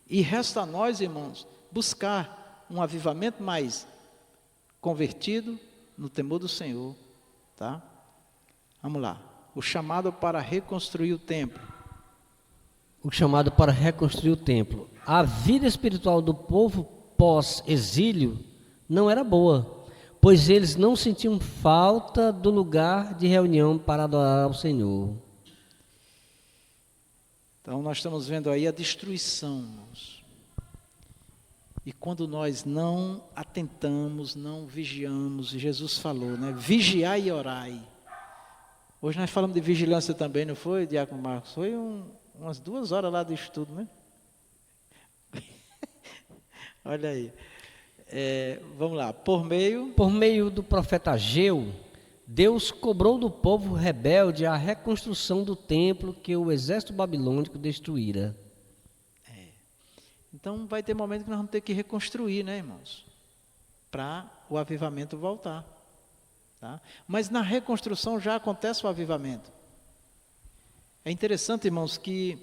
E resta a nós, irmãos, buscar um avivamento mais convertido no temor do Senhor, tá? Vamos lá. O chamado para reconstruir o templo. O chamado para reconstruir o templo. A vida espiritual do povo pós-exílio não era boa, pois eles não sentiam falta do lugar de reunião para adorar ao Senhor. Então nós estamos vendo aí a destruição, irmãos. E quando nós não atentamos, não vigiamos, Jesus falou, né? Vigiai e orai. Hoje nós falamos de vigilância também, não foi, Diácono Marcos? Foi umas 2 horas lá de estudo, né? Olha aí. Vamos lá. Por meio do profeta Ageu, Deus cobrou do povo rebelde a reconstrução do templo que o exército babilônico destruíra. Então vai ter momento que nós vamos ter que reconstruir, né, irmãos? Para o avivamento voltar. Tá? Mas na reconstrução já acontece o avivamento. É interessante, irmãos, que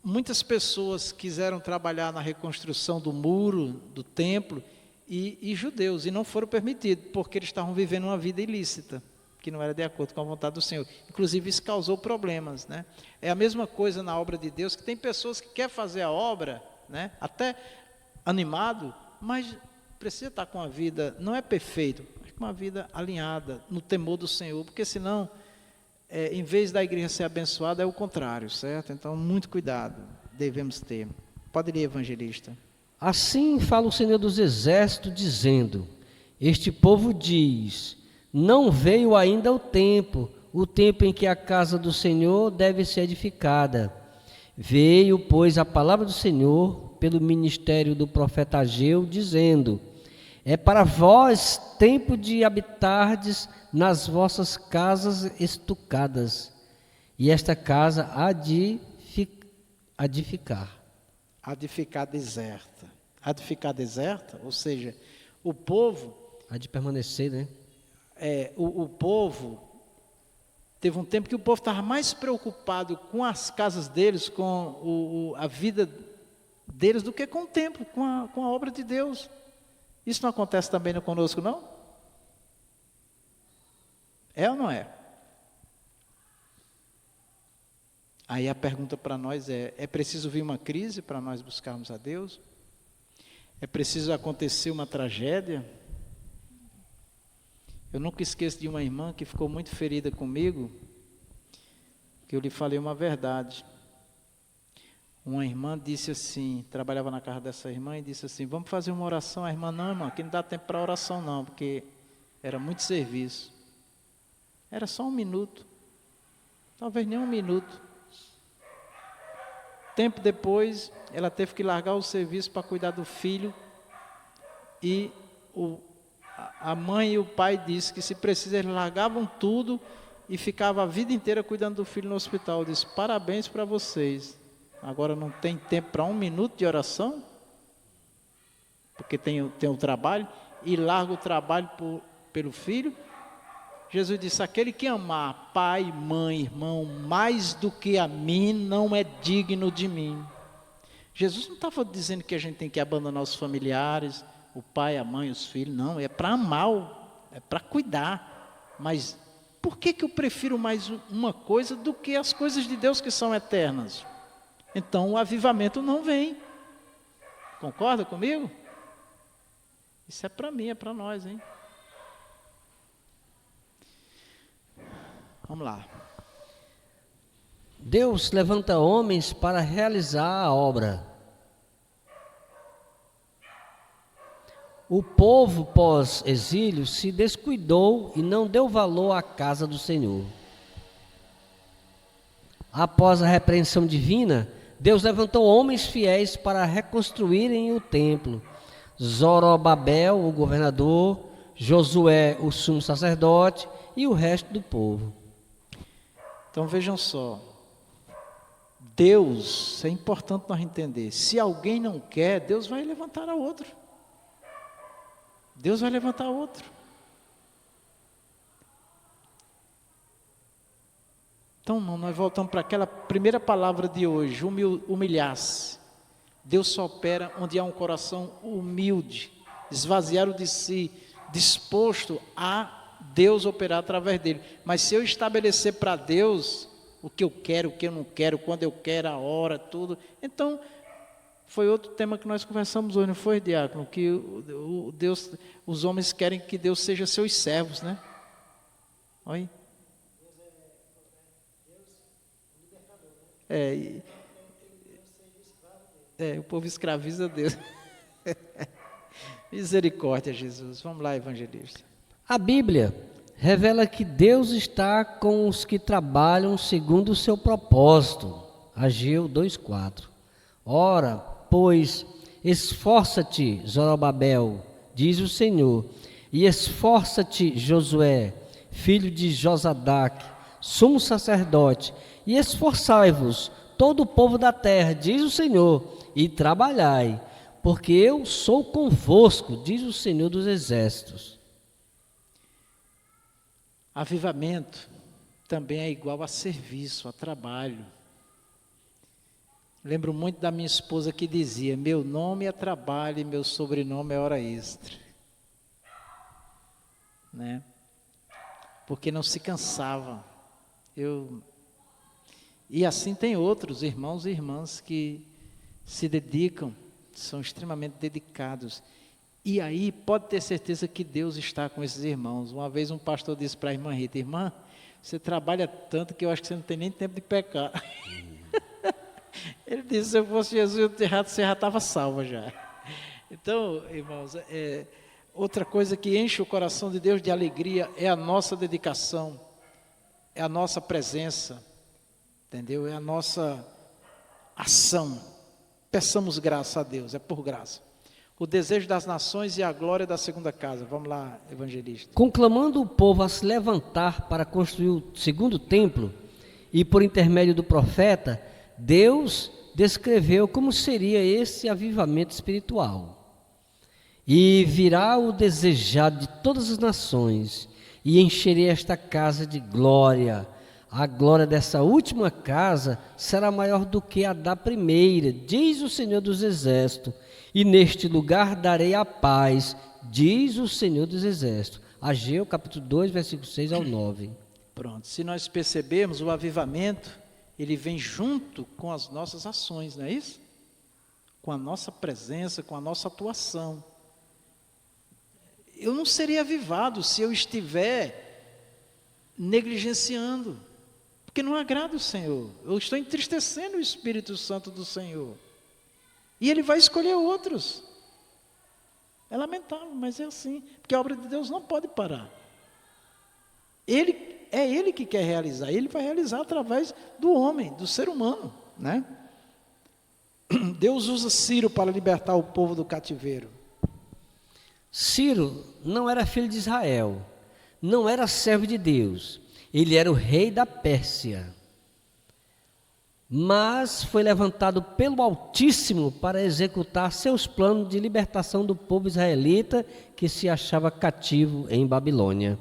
muitas pessoas quiseram trabalhar na reconstrução do muro, do templo, e judeus, e não foram permitidos, porque eles estavam vivendo uma vida ilícita. que não era de acordo com a vontade do Senhor. Inclusive, isso causou problemas, né? É a mesma coisa na obra de Deus, que tem pessoas que querem fazer a obra, né? Até animado, mas precisa estar com a vida, não é perfeito, mas com uma vida alinhada, no temor do Senhor, porque senão, em vez da igreja ser abençoada, é o contrário, certo? Então, muito cuidado devemos ter. Pode ler, evangelista. Assim fala o Senhor dos Exércitos, dizendo: este povo diz, não veio ainda o tempo em que a casa do Senhor deve ser edificada. Veio, pois, a palavra do Senhor pelo ministério do profeta Ageu, dizendo: é para vós tempo de habitardes nas vossas casas estucadas, e esta casa há de ficar. Há de ficar deserta. Há de ficar deserta, ou seja, o povo... Há de permanecer, né? O povo, teve um tempo que o povo estava mais preocupado com as casas deles, com a vida deles, do que com o templo, com a obra de Deus. Isso não acontece também conosco, não? É ou não é? Aí a pergunta para nós é preciso vir uma crise para nós buscarmos a Deus? É preciso acontecer uma tragédia? Eu nunca esqueço de uma irmã que ficou muito ferida comigo, que eu lhe falei uma verdade. Uma irmã disse assim, trabalhava na casa dessa irmã e disse assim, vamos fazer uma oração. A irmã, não, irmã, aqui não dá tempo para oração não, porque era muito serviço. Era só 1 minuto, talvez nem 1 minuto. Tempo depois, ela teve que largar o serviço para cuidar do filho, e a mãe e o pai disse que se precisa eles largavam tudo e ficavam a vida inteira cuidando do filho no hospital. Eu disse, parabéns para vocês. Agora não tem tempo para 1 minuto de oração? Porque tem o trabalho, e larga o trabalho pelo filho. Jesus disse, aquele que amar pai, mãe, irmão, mais do que a mim, não é digno de mim. Jesus não estava dizendo que a gente tem que abandonar os familiares, o pai, a mãe, os filhos, não, é para amar, é para cuidar. Mas por que eu prefiro mais uma coisa do que as coisas de Deus que são eternas? Então o avivamento não vem. Concorda comigo? Isso é para mim, é para nós, hein? Vamos lá. Deus levanta homens para realizar a obra. O povo pós-exílio se descuidou e não deu valor à casa do Senhor. Após a repreensão divina, Deus levantou homens fiéis para reconstruírem o templo. Zorobabel, o governador, Josué, o sumo sacerdote, e o resto do povo. Então vejam só, Deus, é importante nós entender, se alguém não quer, Deus vai levantar a outro. Deus vai levantar outro. Então nós voltamos para aquela primeira palavra de hoje, humilhar-se. Deus só opera onde há um coração humilde, esvaziado de si, disposto a Deus operar através dele. Mas se eu estabelecer para Deus o que eu quero, o que eu não quero, quando eu quero, a hora, tudo, então foi outro tema que nós conversamos hoje, não foi, diácono? Que Deus, os homens querem que Deus seja seus servos, né? Olha. O povo escraviza Deus. Misericórdia, Jesus. Vamos lá, evangelista. A Bíblia revela que Deus está com os que trabalham segundo o seu propósito. Ageu 2:4. Ora, pois, esforça-te, Zorobabel, diz o Senhor, e esforça-te, Josué, filho de Josadaque, sumo sacerdote, e esforçai-vos, todo o povo da terra, diz o Senhor, e trabalhai, porque eu sou convosco, diz o Senhor dos Exércitos. Avivamento também é igual a serviço, a trabalho. Lembro muito da minha esposa que dizia, meu nome é trabalho e meu sobrenome é hora extra. Né? porque não se cansava. E assim tem outros irmãos e irmãs que se dedicam, são extremamente dedicados. E aí pode ter certeza que Deus está com esses irmãos. Uma vez um pastor disse para a irmã Rita: irmã, você trabalha tanto que eu acho que você não tem nem tempo de pecar. Ele disse: se eu fosse Jesus, você já estava salva já. Então, irmãos, outra coisa que enche o coração de Deus de alegria é a nossa dedicação, é a nossa presença, entendeu? É a nossa ação. Peçamos graça a Deus, é por graça. O desejo das nações e a glória da segunda casa. Vamos lá, evangelista. Conclamando o povo a se levantar para construir o segundo templo, e por intermédio do profeta, Deus descreveu como seria esse avivamento espiritual. E virá o desejado de todas as nações, e encherei esta casa de glória. A glória dessa última casa será maior do que a da primeira, diz o Senhor dos Exércitos. E neste lugar darei a paz, diz o Senhor dos Exércitos. Ageu, capítulo 2, versículo 6 ao 9. Pronto, se nós percebermos, o avivamento, ele vem junto com as nossas ações, não é isso? Com a nossa presença, com a nossa atuação. Eu não seria avivado se eu estiver negligenciando, porque não agrada o Senhor. Eu estou entristecendo o Espírito Santo do Senhor. E Ele vai escolher outros. É lamentável, mas é assim, porque a obra de Deus não pode parar. É Ele que quer realizar, Ele vai realizar através do homem, do ser humano, né? Deus usa Ciro para libertar o povo do cativeiro. Ciro não era filho de Israel, não era servo de Deus, ele era o rei da Pérsia. Mas foi levantado pelo Altíssimo para executar seus planos de libertação do povo israelita que se achava cativo em Babilônia.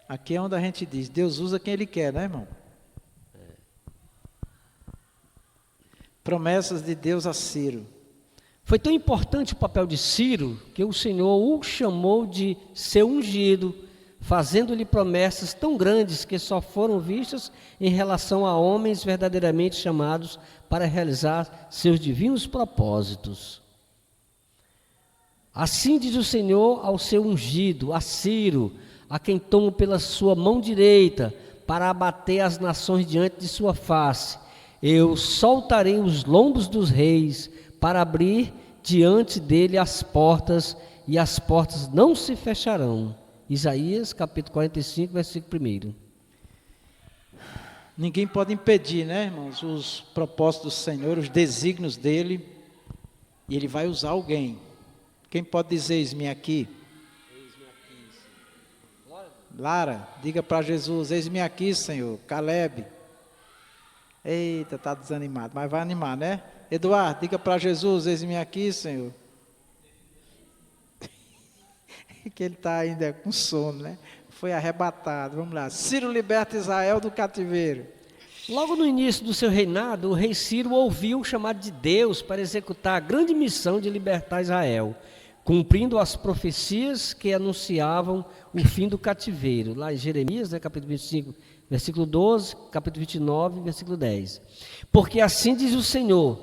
Aqui é onde a gente diz, Deus usa quem Ele quer, né, irmão? Promessas de Deus a Ciro. Foi tão importante o papel de Ciro que o Senhor o chamou de seu ungido, fazendo-lhe promessas tão grandes que só foram vistas em relação a homens verdadeiramente chamados para realizar seus divinos propósitos. Assim diz o Senhor ao seu ungido, a Ciro, a quem tomo pela sua mão direita, para abater as nações diante de sua face. Eu soltarei os lombos dos reis, para abrir diante dele as portas, e as portas não se fecharão. Isaías, capítulo 45, versículo 1. Ninguém pode impedir, né, irmãos, os propósitos do Senhor, os desígnios dEle, e Ele vai usar alguém. Quem pode dizer, eis-me aqui? Lara, diga para Jesus, eis-me aqui, Senhor. Caleb. Eita, está desanimado, mas vai animar, né? Eduardo, diga para Jesus, eis-me aqui, Senhor. Que ele está ainda com sono, né? Foi arrebatado. Vamos lá. Ciro liberta Israel do cativeiro. Logo no início do seu reinado, o rei Ciro ouviu o chamado de Deus para executar a grande missão de libertar Israel, cumprindo as profecias que anunciavam o fim do cativeiro. Lá em Jeremias, né, capítulo 25, versículo 12, capítulo 29, versículo 10. Porque assim diz o Senhor,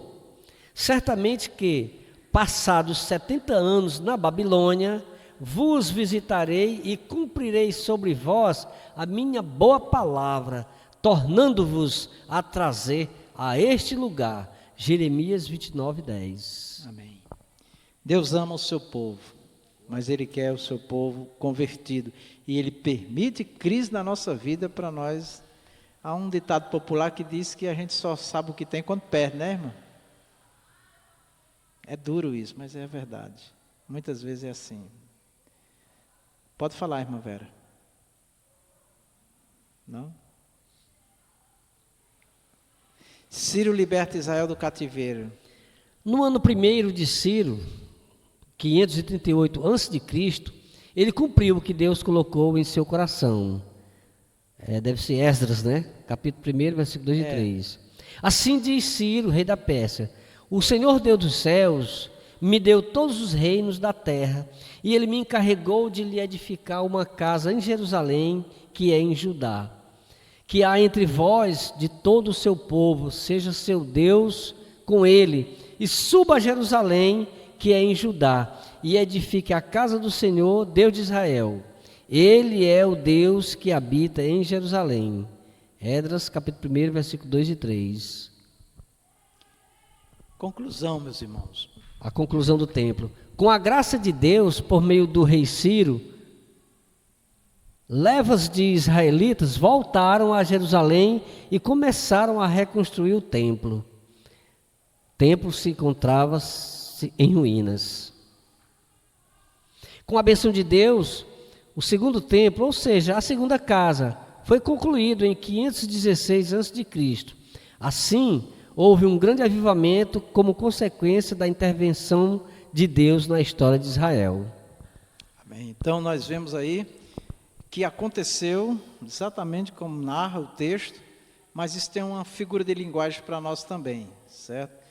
certamente que, passados 70 anos na Babilônia, vos visitarei e cumprirei sobre vós a minha boa palavra, tornando-vos a trazer a este lugar. Jeremias 29, 10. Amém. Deus ama o seu povo, mas Ele quer o seu povo convertido. E Ele permite crise na nossa vida para nós. Há um ditado popular que diz que a gente só sabe o que tem quando perde, né, irmão? É duro isso, mas é verdade. Muitas vezes é assim. Pode falar, irmã Vera. Não? Ciro liberta Israel do cativeiro. No ano 1º de Ciro, 538 a.C., ele cumpriu o que Deus colocou em seu coração. Deve ser Esdras, né? Capítulo 1, versículo 2 e 3. Assim diz Ciro, rei da Pérsia: o Senhor Deus dos céus me deu todos os reinos da terra, e ele me encarregou de lhe edificar uma casa em Jerusalém, que é em Judá. Que há entre vós de todo o seu povo, seja seu Deus com ele, e suba a Jerusalém, que é em Judá, e edifique a casa do Senhor, Deus de Israel. Ele é o Deus que habita em Jerusalém. Esdras, capítulo 1, versículo 2 e 3. Conclusão, meus irmãos. A conclusão do templo. Com a graça de Deus, por meio do rei Ciro, levas de israelitas voltaram a Jerusalém e começaram a reconstruir o templo. O templo se encontrava em ruínas. Com a bênção de Deus, o segundo templo, ou seja, a segunda casa, foi concluído em 516 a.C. Assim, houve um grande avivamento como consequência da intervenção de Deus na história de Israel. Amém. Então, nós vemos aí que aconteceu exatamente como narra o texto, mas isso tem uma figura de linguagem para nós também, certo?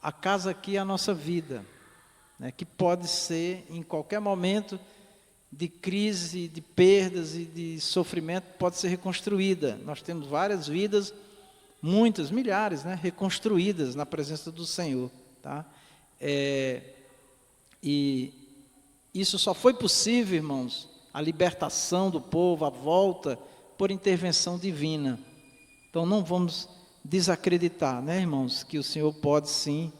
A casa aqui é a nossa vida, né, que pode ser em qualquer momento de crise, de perdas e de sofrimento, pode ser reconstruída. Nós temos várias vidas, muitas, milhares, né, reconstruídas na presença do Senhor, tá? E isso só foi possível, irmãos, a libertação do povo, a volta, por intervenção divina. Então não vamos desacreditar, né, irmãos, que o Senhor pode sim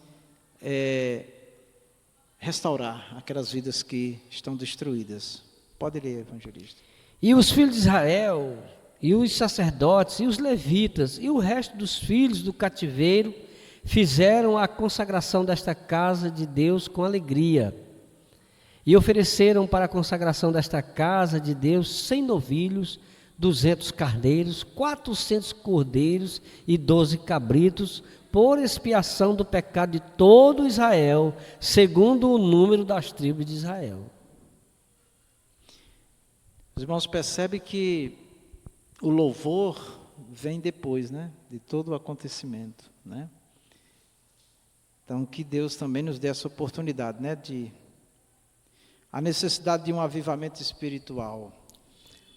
restaurar aquelas vidas que estão destruídas. Pode ler, evangelista. E os filhos de Israel, e os sacerdotes, e os levitas, e o resto dos filhos do cativeiro, fizeram a consagração desta casa de Deus com alegria. E ofereceram para a consagração desta casa de Deus 100 novilhos, 200 carneiros, 400 cordeiros e 12 cabritos, por expiação do pecado de todo Israel, segundo o número das tribos de Israel. Os irmãos percebem que o louvor vem depois, né, de todo o acontecimento, né? Então, que Deus também nos dê essa oportunidade, né, a necessidade de um avivamento espiritual.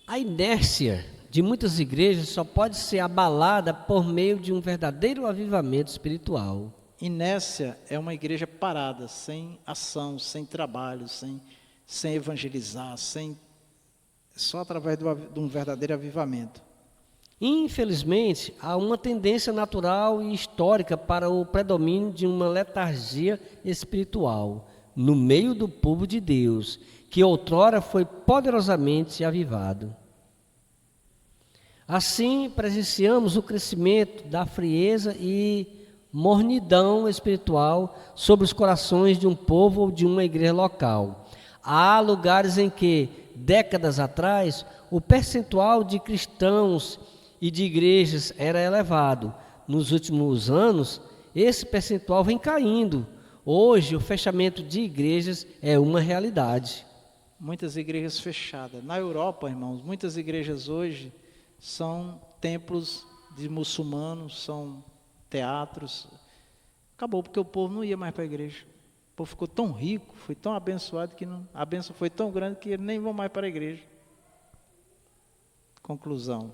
A inércia de muitas igrejas só pode ser abalada por meio de um verdadeiro avivamento espiritual. Inércia é uma igreja parada, sem ação, sem trabalho, sem evangelizar, só através de um verdadeiro avivamento. Infelizmente, há uma tendência natural e histórica para o predomínio de uma letargia espiritual no meio do povo de Deus, que outrora foi poderosamente avivado. Assim, presenciamos o crescimento da frieza e mornidão espiritual sobre os corações de um povo ou de uma igreja local. Há lugares em que, décadas atrás, o percentual de cristãos e de igrejas era elevado. Nos últimos anos, esse percentual vem caindo. Hoje, o fechamento de igrejas é uma realidade. Muitas igrejas fechadas. Na Europa, irmãos, muitas igrejas hoje são templos de muçulmanos, são teatros. Acabou, porque o povo não ia mais para a igreja. O povo ficou tão rico, foi tão abençoado, que a bênção foi tão grande que eles nem vão mais para a igreja. Conclusão.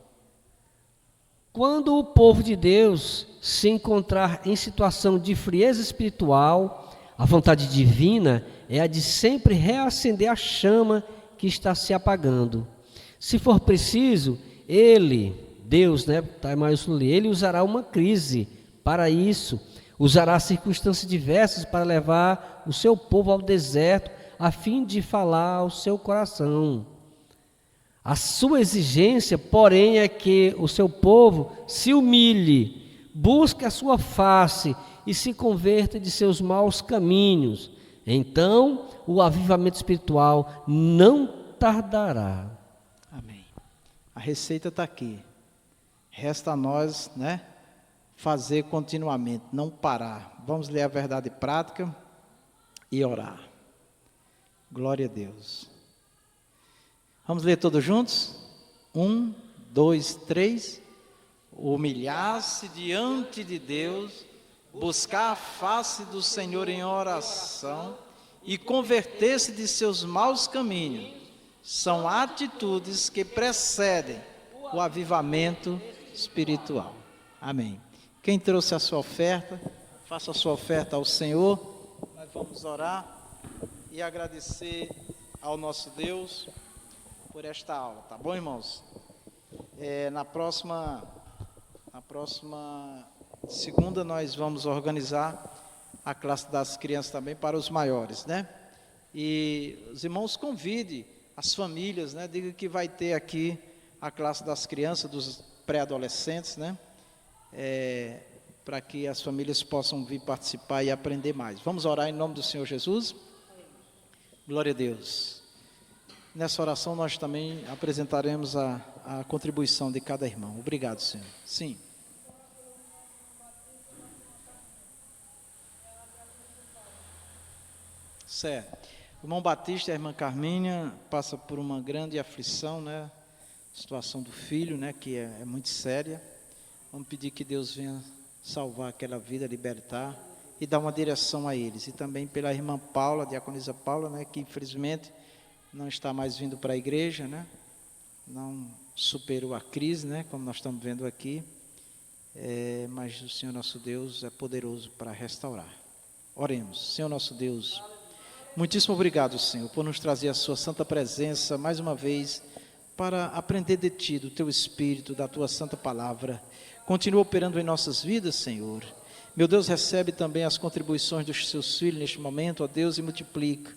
Quando o povo de Deus se encontrar em situação de frieza espiritual, a vontade divina é a de sempre reacender a chama que está se apagando. Se for preciso, Deus, né, tá maiúsculo, ele usará uma crise para isso, usará circunstâncias diversas para levar o seu povo ao deserto, a fim de falar ao seu coração. A sua exigência, porém, é que o seu povo se humilhe, busque a sua face e se converta de seus maus caminhos. Então, o avivamento espiritual não tardará. Amém. A receita está aqui. Resta a nós, né, fazer continuamente, não parar. Vamos ler a verdade prática e orar. Glória a Deus. Vamos ler todos juntos? 1, 2, 3. Humilhar-se diante de Deus, buscar a face do Senhor em oração e converter-se de seus maus caminhos são atitudes que precedem o avivamento espiritual. Amém. Quem trouxe a sua oferta, faça a sua oferta ao Senhor. Nós vamos orar e agradecer ao nosso Deus por esta aula, tá bom, irmãos? Na próxima segunda nós vamos organizar a classe das crianças também para os maiores, né? E os irmãos convidem as famílias, né? Diga que vai ter aqui a classe das crianças, dos pré-adolescentes, né? Para que as famílias possam vir participar e aprender mais. Vamos orar em nome do Senhor Jesus? Glória a Deus. Nessa oração nós também apresentaremos a contribuição de cada irmão. Obrigado, Senhor. Sim. Certo. O irmão Batista e a irmã Carminha passa por uma grande aflição, né? Situação do filho, né? Que é muito séria. Vamos pedir que Deus venha salvar aquela vida, libertar e dar uma direção a eles. E também pela irmã Paula, a diaconisa Paula, né? Que infelizmente não está mais vindo para a igreja, né? Não superou a crise, né? Como nós estamos vendo aqui. Mas o Senhor nosso Deus é poderoso para restaurar. Oremos. Senhor nosso Deus, muitíssimo obrigado, Senhor, por nos trazer a sua santa presença mais uma vez para aprender de Ti, do Teu Espírito, da Tua santa palavra. Continua operando em nossas vidas, Senhor. Meu Deus, recebe também as contribuições dos Seus filhos neste momento, ó Deus, e multiplica.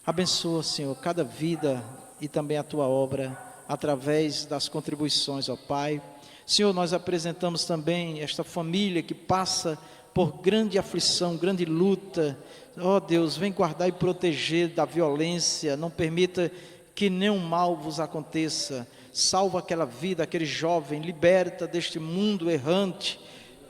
Abençoa, Senhor, cada vida e também a Tua obra através das contribuições, ó Pai. Senhor, nós apresentamos também esta família que passa por grande aflição, grande luta. Ó Deus, vem guardar e proteger da violência, não permita que nenhum mal vos aconteça. Salva aquela vida, aquele jovem, liberta deste mundo errante.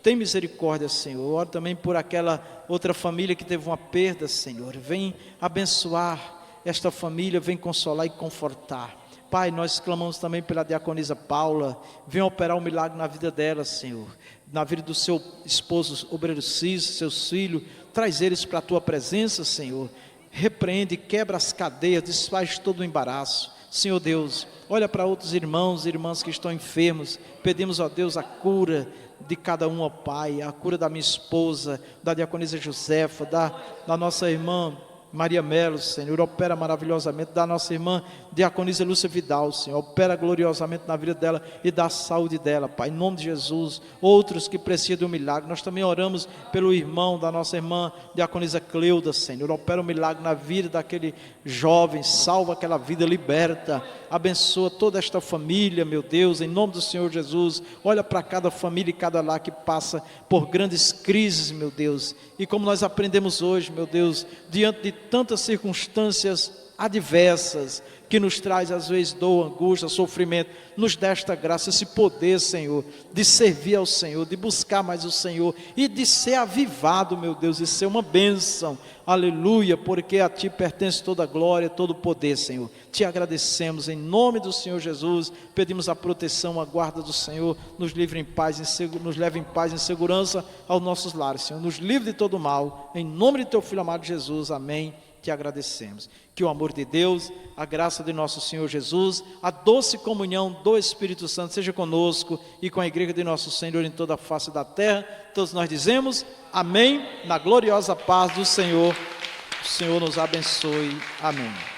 Tem misericórdia, Senhor. Oro também por aquela outra família que teve uma perda, Senhor. Vem abençoar esta família, vem consolar e confortar. Pai, nós clamamos também pela diaconisa Paula. Vem operar um milagre na vida dela, Senhor. Na vida do seu esposo, obreiro Cis, seus filhos. Traz eles para a Tua presença, Senhor. Repreende, quebra as cadeias, desfaz todo o embaraço. Senhor Deus, olha para outros irmãos e irmãs que estão enfermos. Pedimos, ó Deus, a cura de cada um, ó Pai. A cura da minha esposa, da diaconisa Josefa, da nossa irmã Maria Melo, Senhor, opera maravilhosamente, da nossa irmã diaconisa Lúcia Vidal, Senhor, opera gloriosamente na vida dela e da saúde dela, Pai, em nome de Jesus. Outros que precisam de um milagre, nós também oramos pelo irmão da nossa irmã diaconisa Cleuda, Senhor, opera um milagre na vida daquele jovem, salva aquela vida, liberta, abençoa toda esta família, meu Deus, em nome do Senhor Jesus. Olha para cada família e cada lar que passa por grandes crises, meu Deus, e como nós aprendemos hoje, meu Deus, diante de tantas circunstâncias adversas, que nos traz às vezes dor, angústia, sofrimento, nos dá esta graça, esse poder, Senhor, de servir ao Senhor, de buscar mais o Senhor, e de ser avivado, meu Deus, e ser uma bênção, aleluia, porque a Ti pertence toda a glória, todo o poder, Senhor. Te agradecemos, em nome do Senhor Jesus, pedimos a proteção, a guarda do Senhor, nos livre em paz, nos leve em paz, em segurança aos nossos lares, Senhor, nos livre de todo mal, em nome de Teu Filho amado Jesus, amém. Te agradecemos. Que o amor de Deus, a graça de nosso Senhor Jesus, a doce comunhão do Espírito Santo seja conosco e com a igreja de nosso Senhor em toda a face da terra. Todos nós dizemos amém, na gloriosa paz do Senhor. O Senhor nos abençoe. Amém.